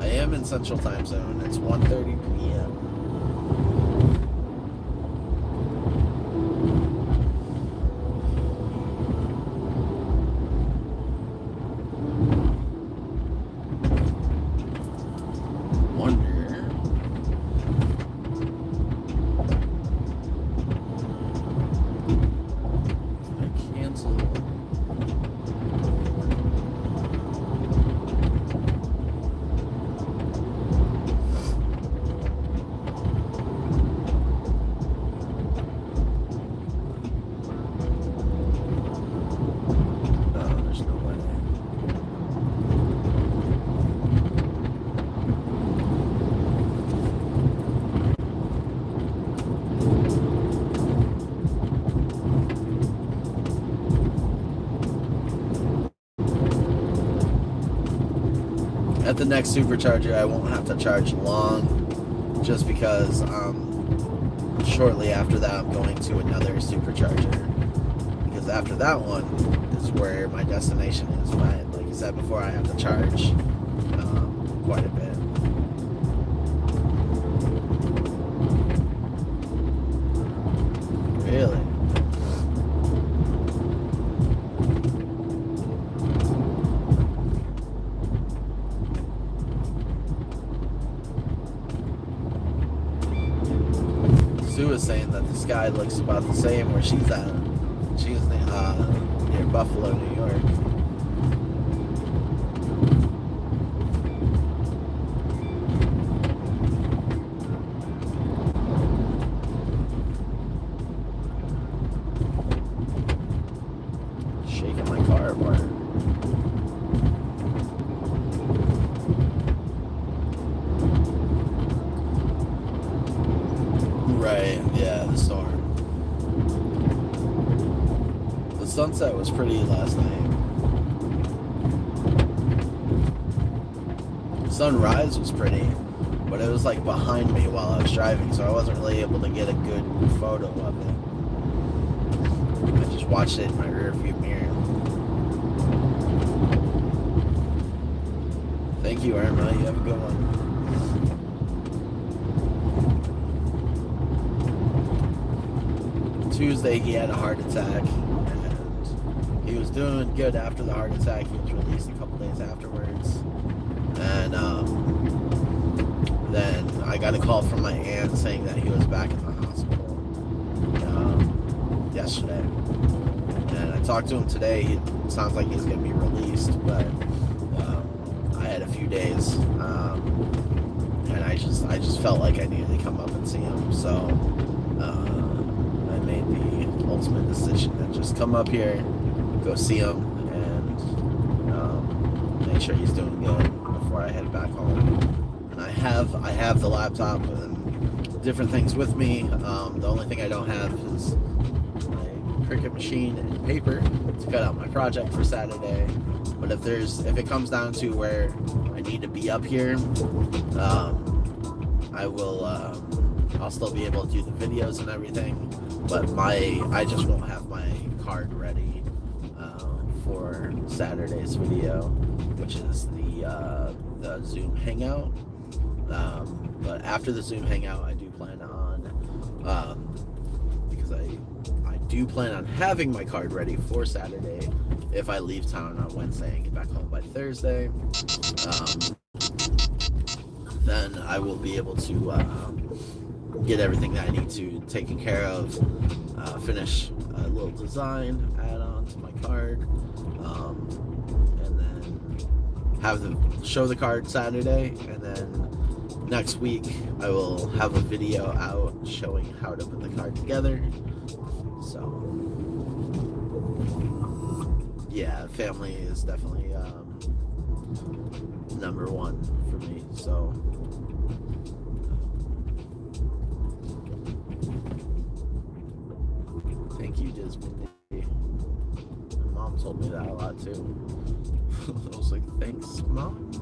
I am in Central Time Zone. It's 1:30 p.m. at the next supercharger, I won't have to charge long, just because shortly after that, I'm going to another supercharger. Because after that one is where my destination is. But like I said before, I have to charge quite a bit. Really? Sue was saying that the sky looks about the same where she's at. She's near Buffalo, New York. Shaking my car apart. Right, yeah, the storm. The sunset was pretty last night. Sunrise was pretty, but it was like behind me while I was driving, so I wasn't really able to get a good photo of it. I just watched it in my rear view mirror. Thank you, Irma. You have a good one. Tuesday he had a heart attack, and he was doing good after the heart attack. He was released a couple days afterwards, and then I got a call from my aunt saying that he was back in the hospital yesterday, and I talked to him today. It sounds like he's going to be released, but I had a few days, and I just felt like I needed to come up and see him, so I made the ultimate decision to just come up here, go see him, and make sure he's doing good before I head back home. And I have the laptop and different things with me. The only thing I don't have is my Cricut machine and paper to cut out my project for Saturday. But if it comes down to where I need to be up here, I'll still be able to do the videos and everything, but I just won't have my card ready for Saturday's video, which is the Zoom Hangout. But after the Zoom Hangout, I do plan on, because I do plan on having my card ready for Saturday if I leave town on Wednesday and get back home by Thursday. Then I will be able to get everything that I need to taken care of, finish a little design add-on to my card, and then show the card Saturday, and then next week I will have a video out showing how to put the card together. So yeah, family is definitely number one for me, so thank you, Disney. My mom told me that a lot too. I was like, thanks, Mom.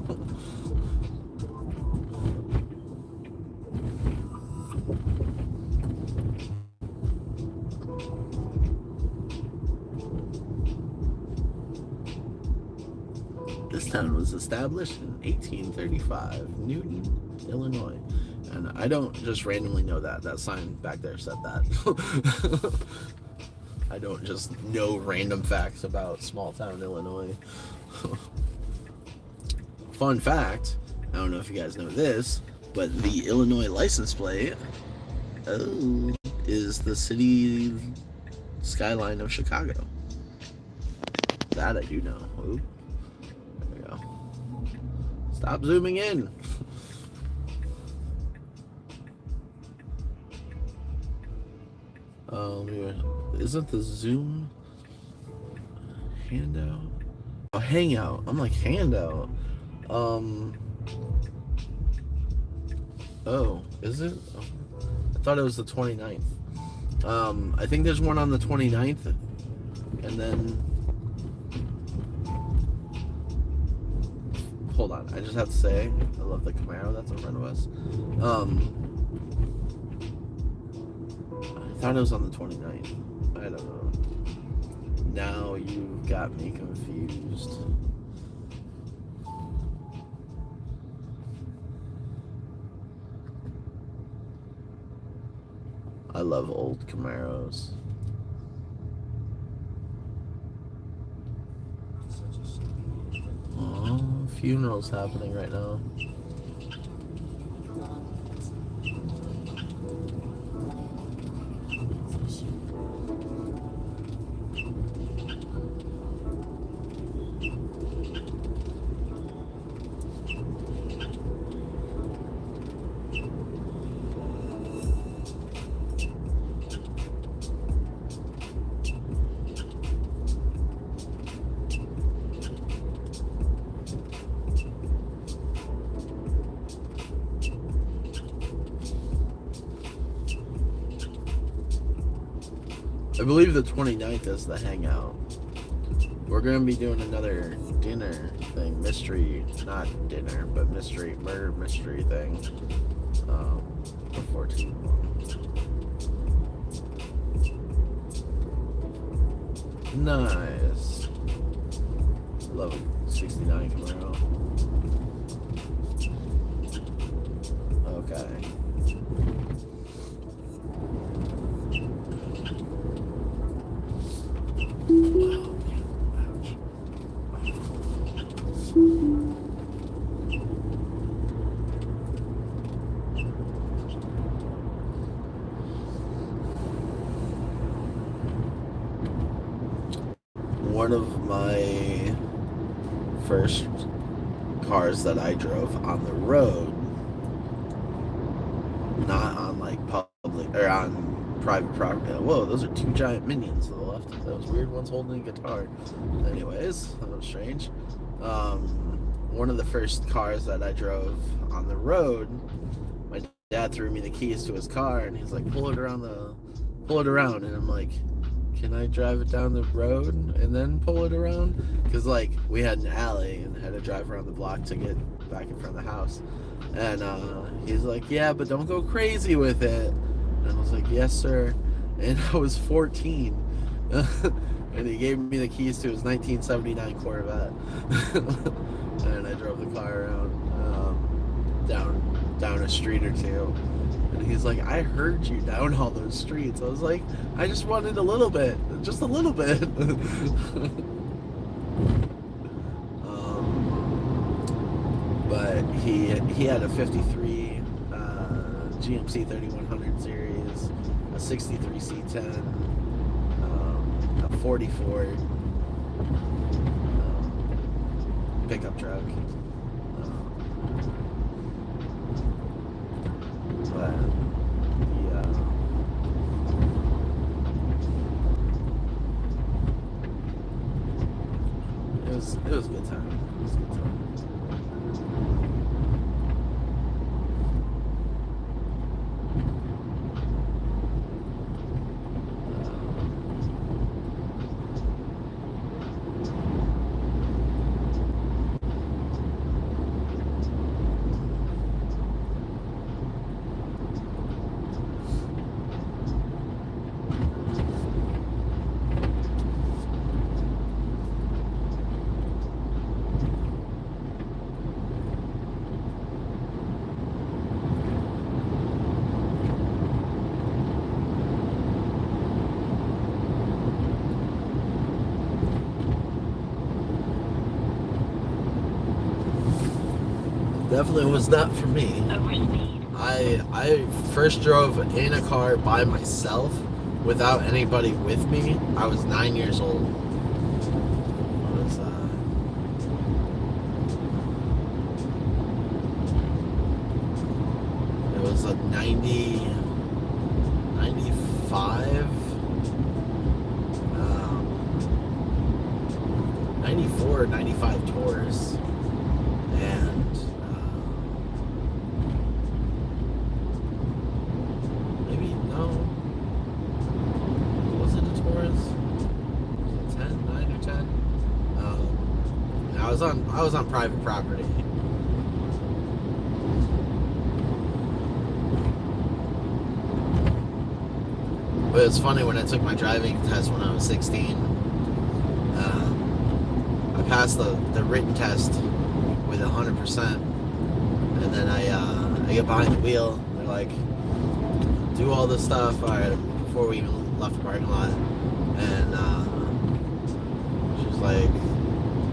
This town was established in 1835, Newton, Illinois. And I don't just randomly know that. That sign back there said that. I don't just know random facts about small town Illinois. Fun fact, I don't know if you guys know this, but the Illinois license plate is the city skyline of Chicago. That I do know. Ooh. There we go. Stop zooming in. Isn't the Zoom handout? Oh, Hangout. I'm like, handout. Oh, is it? Oh, I thought it was the 29th. I think there's one on the 29th, and then hold on. I just have to say, I love the Camaro that's in front of us. I thought it was on the 29th. I don't know. Now you've got me confused. I love old Camaros. Oh, funeral's happening right now. I believe the 29th is the hangout. We're going to be doing another dinner thing, mystery, not dinner, but mystery, murder mystery thing, before too long. Nice. Love a 69 Camaro. Okay. One of my first cars that I drove on the road, not on like public or on private property. Whoa, those are two giant minions to the left. Those weird ones holding a guitar. Anyways, that was strange. One of the first cars that I drove on the road, my dad threw me the keys to his car and he's like, pull it around, and I'm like, can I drive it down the road and then pull it around? Because like we had an alley and had to drive around the block to get back in front of the house. And he's like, yeah, but don't go crazy with it. And I was like, yes, sir. And I was 14. And he gave me the keys to his 1979 Corvette. And I drove the car around down a street or two. And he's like, I heard you down all those streets. I was like, I just wanted a little bit. Just a little bit. But he had a 53 GMC 3100 series, a 63 C10, a 40 Ford pickup truck. But yeah, it was a good time. It was a good time. Definitely was not for me. Overspeed. I first drove in a car by myself without anybody with me. I was 9 years old. It was a 90, 95, 94, 95 Taurus. And maybe, no. Was it a Taurus? Was it 10, 9 or 10? I was on private property. But it's funny, when I took my driving test when I was 16, I passed the written test with 100%, and then I get behind the wheel. They're like, do all this stuff before we even left the parking lot, and she was like,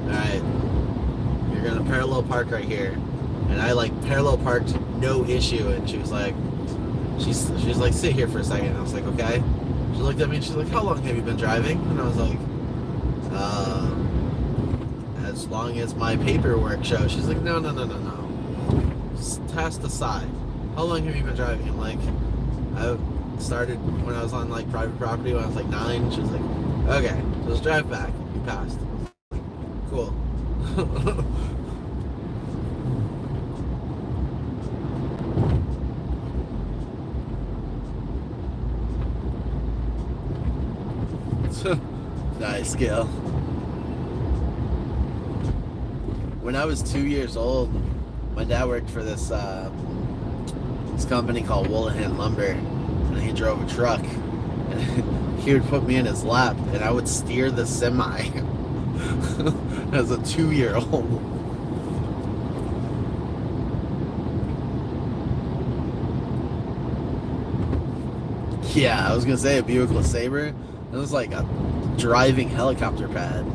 all right, you're gonna parallel park right here, and I like parallel parked, no issue, and she was like, she's like, sit here for a second. And I was like, okay. She looked at me and she's like, how long have you been driving? And I was like, as long as my paperwork shows. She's like, no. Test aside. How long have you been driving? I'm like, I started when I was on like private property when I was like 9. She was like, okay, just drive back. You passed. Cool. Nice, Gil. When I was 2 years old, my dad worked for this company called Woolahan Lumber, and he drove a truck, and he would put me in his lap, and I would steer the semi as a 2-year-old. Yeah, I was gonna say a Buick LeSabre. It was like a driving helicopter pad.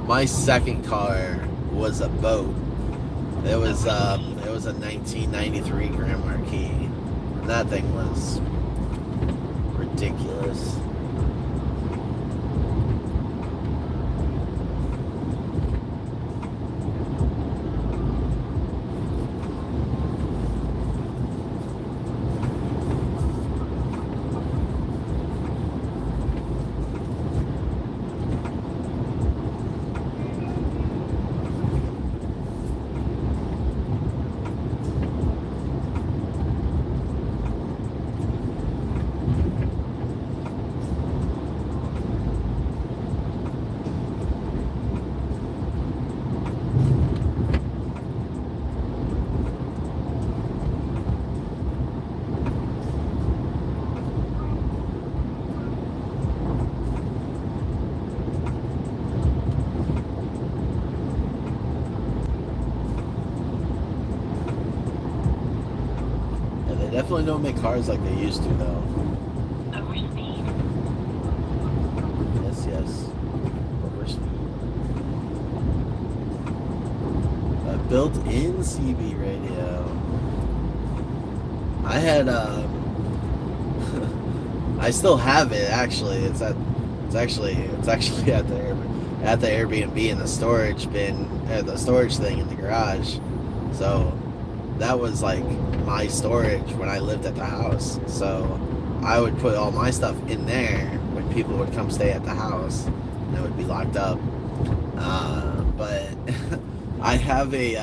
My second car was a boat. It was a 1993 Grand Marquis. And that thing was ridiculous. Definitely don't make cars like they used to, though. Overspeed. Yes. Overspeed. A built-in CB radio. I had I still have it, actually. It's actually at the Airbnb in the storage bin, the storage thing in the garage. So that was like my storage when I lived at the house. So I would put all my stuff in there when people would come stay at the house, and it would be locked up. But I have a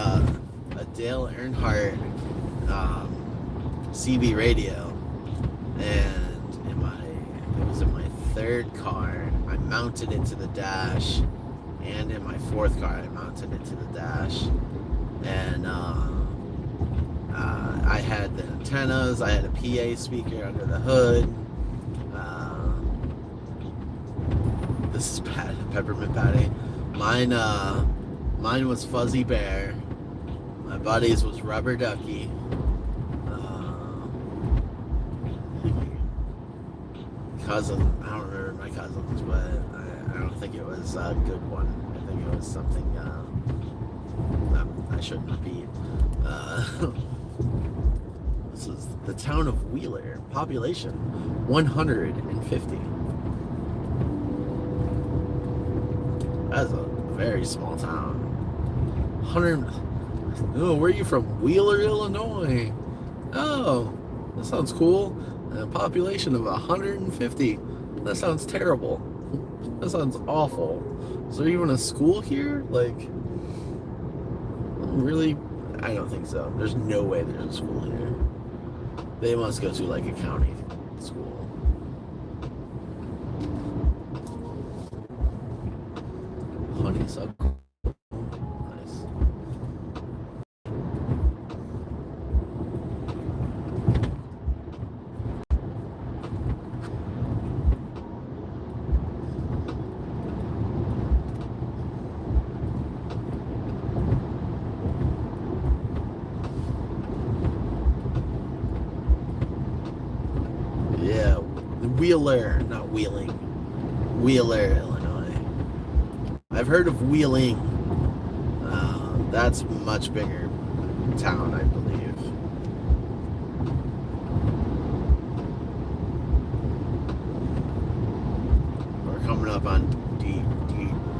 Dale Earnhardt CB radio, and it was in my third car. I mounted it to the dash, and in my fourth car I mounted it to the dash, and I had the antennas, I had a PA speaker under the hood. This is Peppermint Patty. Mine was Fuzzy Bear. My buddy's was Rubber Ducky. Cousin, I don't remember my cousins, but I don't think it was a good one. I think it was something I shouldn't repeat. This is the town of Wheeler. Population 150. That's a very small town. 100. Oh, where are you from? Wheeler, Illinois. Oh, that sounds cool. A population of 150. That sounds terrible. That sounds awful. Is there even a school here? Like, really, I don't think so. There's no way there's a school here. They must go to like a county school. Honeysuckle. Nice. Yeah, Wheeler, not Wheeling. Wheeler, Illinois. I've heard of Wheeling. That's a much bigger town, I believe. We're coming up on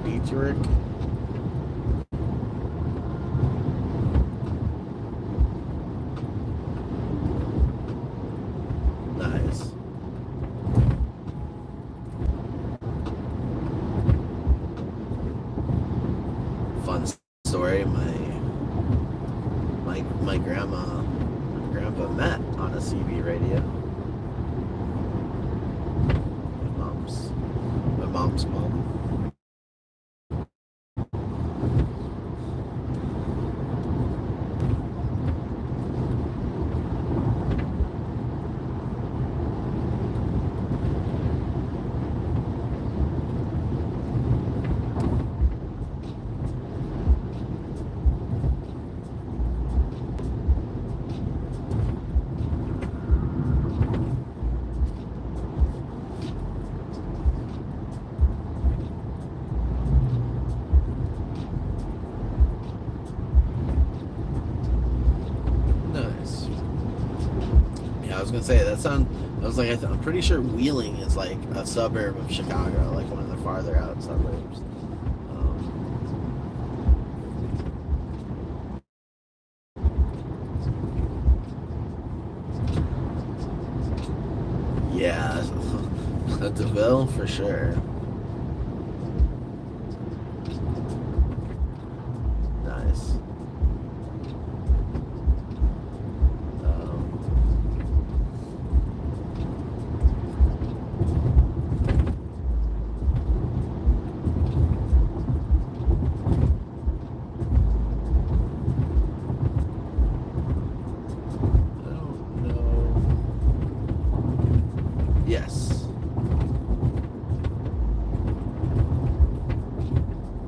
Detroit. Nice. Fun story. My grandma and grandpa met on a CB radio. My mom's mom. I was gonna say that sound. I was like, I'm pretty sure Wheeling is like a suburb of Chicago, like one of the farther out suburbs. Yeah, DeVille for sure. Nice. Yes.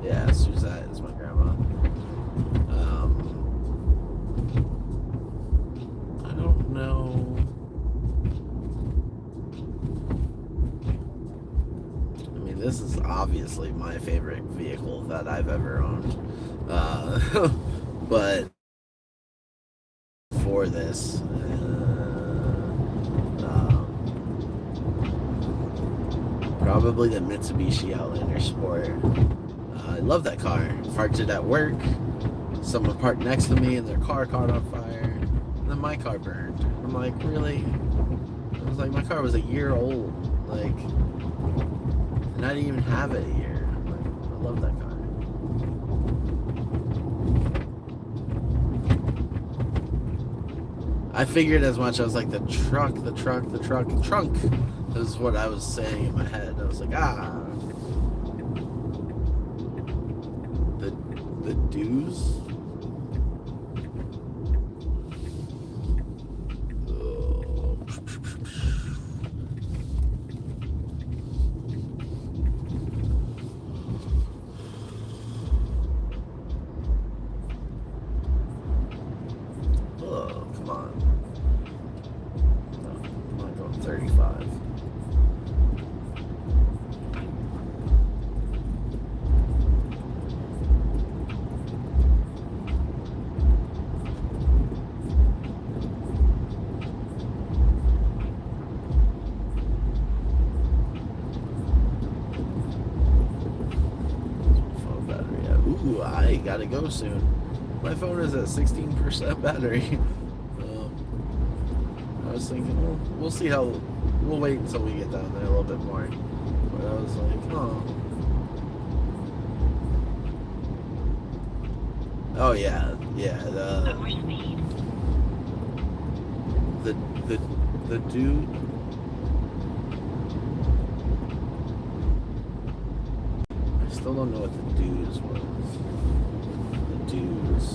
Yeah, Suzette is my grandma. I don't know. I mean, this is obviously my favorite vehicle that I've ever owned. But for this, probably the Mitsubishi Outlander Sport. I love that car. Parked it at work. Someone parked next to me and their car caught on fire. And then my car burned. I'm like, really? I was like, my car was a year old. Like, and I didn't even have it a year. Like, I love that car. I figured as much. I was like, the trunk is what I was saying in my head. I was like, the dues. Oh, come on. No, I'm not going 35. Phone battery. Ooh, I gotta go soon. My phone is at 16% battery. I was thinking, well, we'll see how. We'll wait until we get down there a little bit more. But I was like, oh. Oh yeah, yeah. Overspeed. The the the dude. I still don't know what the dues was. The dues.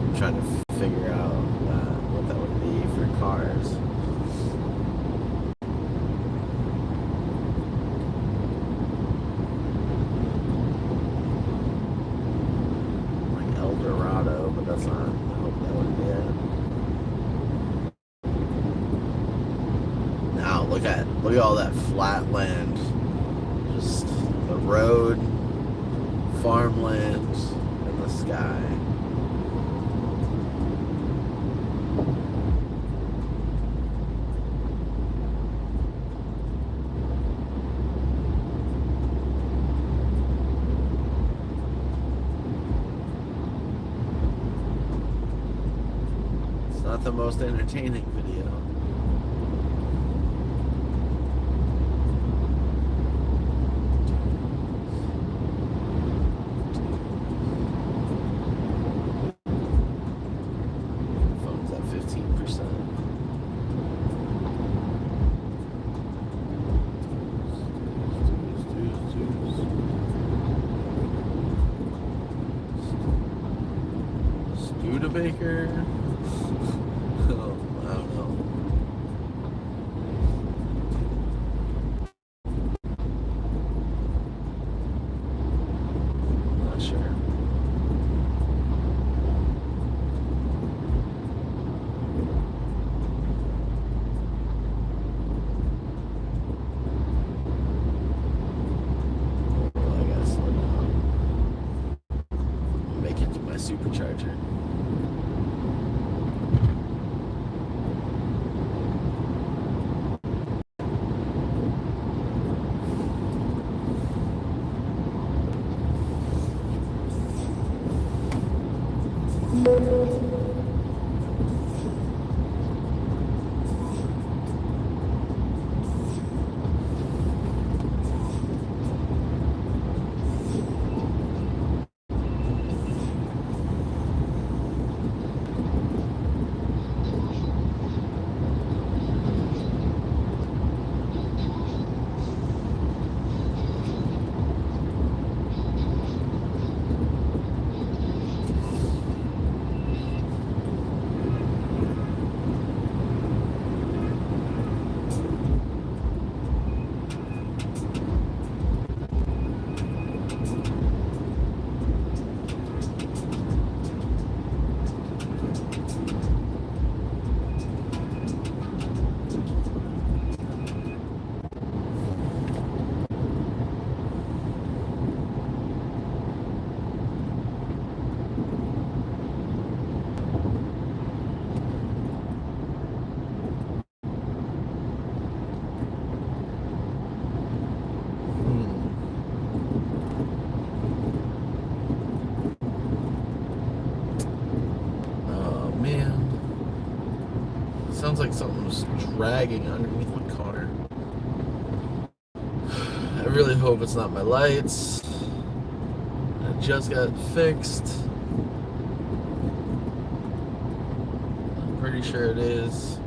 I'm trying to figure out what that would be for cars. Like El Dorado, but that's not. I hope that would be it. Now look at all that flat land. Just the road, farmland, and the sky. It's not the most entertaining video. Phone's at 15%. Studebaker. Oh, I don't know. Not sure. Oh, I gotta slow down. Make it to my supercharger. Oh man. Sounds like something was dragging underneath my car. I really hope it's not my lights. I just got fixed. I'm pretty sure it is.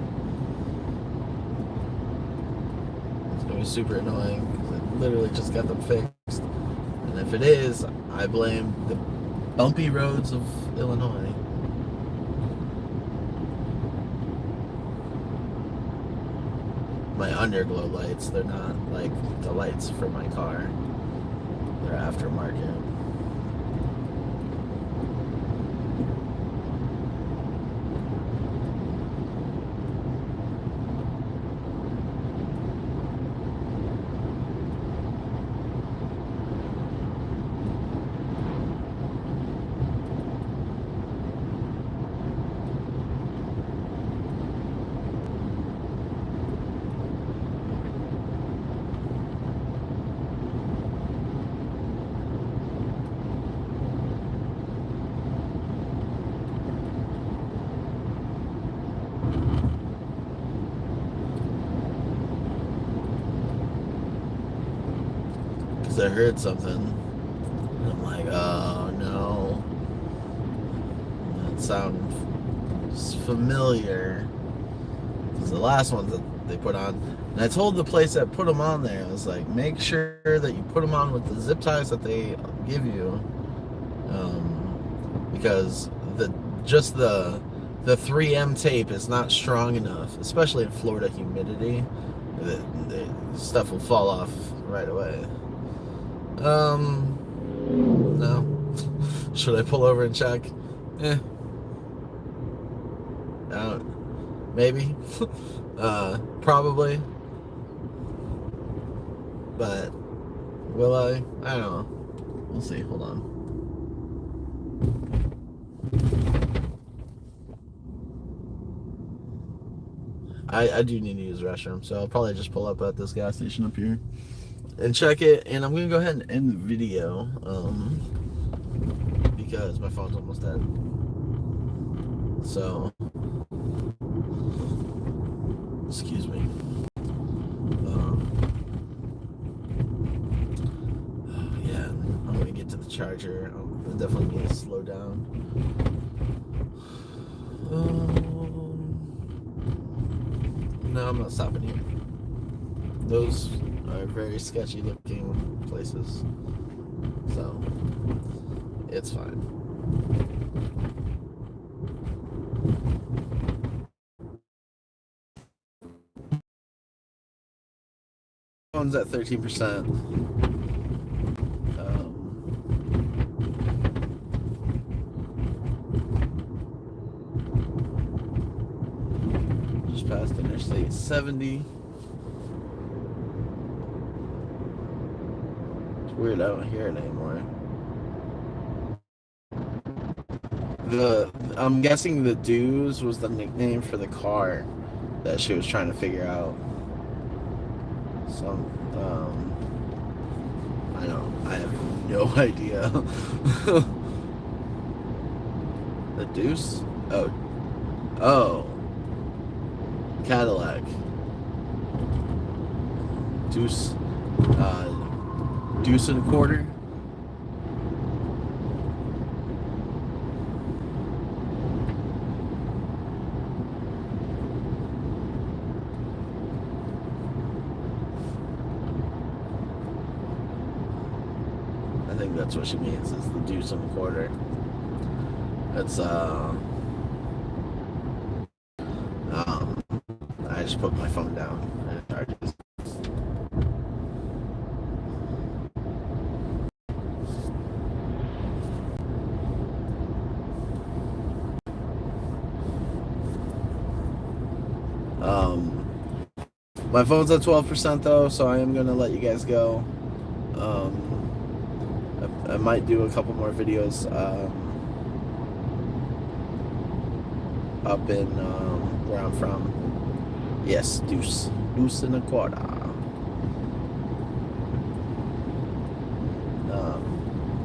It's gonna be super annoying because I literally just got them fixed. And if it is, I blame the bumpy roads of Illinois. My underglow lights, they're not like the lights for my car. They're aftermarket. because I heard something. And I'm like, oh no. That sounds familiar. Because the last ones that they put on, and I told the place that put them on there, I was like, make sure that you put them on with the zip ties that they give you. Because the 3M tape is not strong enough, especially in Florida humidity. The stuff will fall off right away. No. Should I pull over and check? Maybe. Probably. But will I? I don't know. We'll see. Hold on. I do need to use the restroom, so I'll probably just pull up at this gas station up here and check it, and I'm gonna go ahead and end the video because my phone's almost dead. So excuse me. Yeah, I'm gonna get to the charger. I definitely need to slow down. No, I'm not stopping here. Those are very sketchy looking places. So, it's fine. Phone's at 13%. Just passed Interstate 70. It's weird I don't hear it anymore. I'm guessing the Deuce was the nickname for the car that she was trying to figure out. So, I have no idea. The Deuce? Oh. Cadillac. Deuce. Deuce and a quarter. I think that's what she means, is the deuce and a quarter. It's I just put my phone down and it charges. My phone's at 12% though, so I am gonna let you guys go. I might do a couple more videos up in where I'm from. Yes, deuce and a quarter.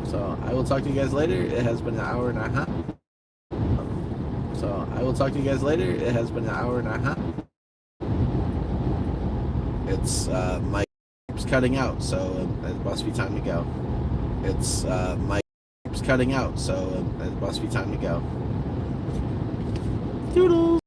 So I will talk to you guys later. It has been an hour and a half. It's my cutting out, so it must be time to go. It's my cutting out, so it must be time to go. Doodle.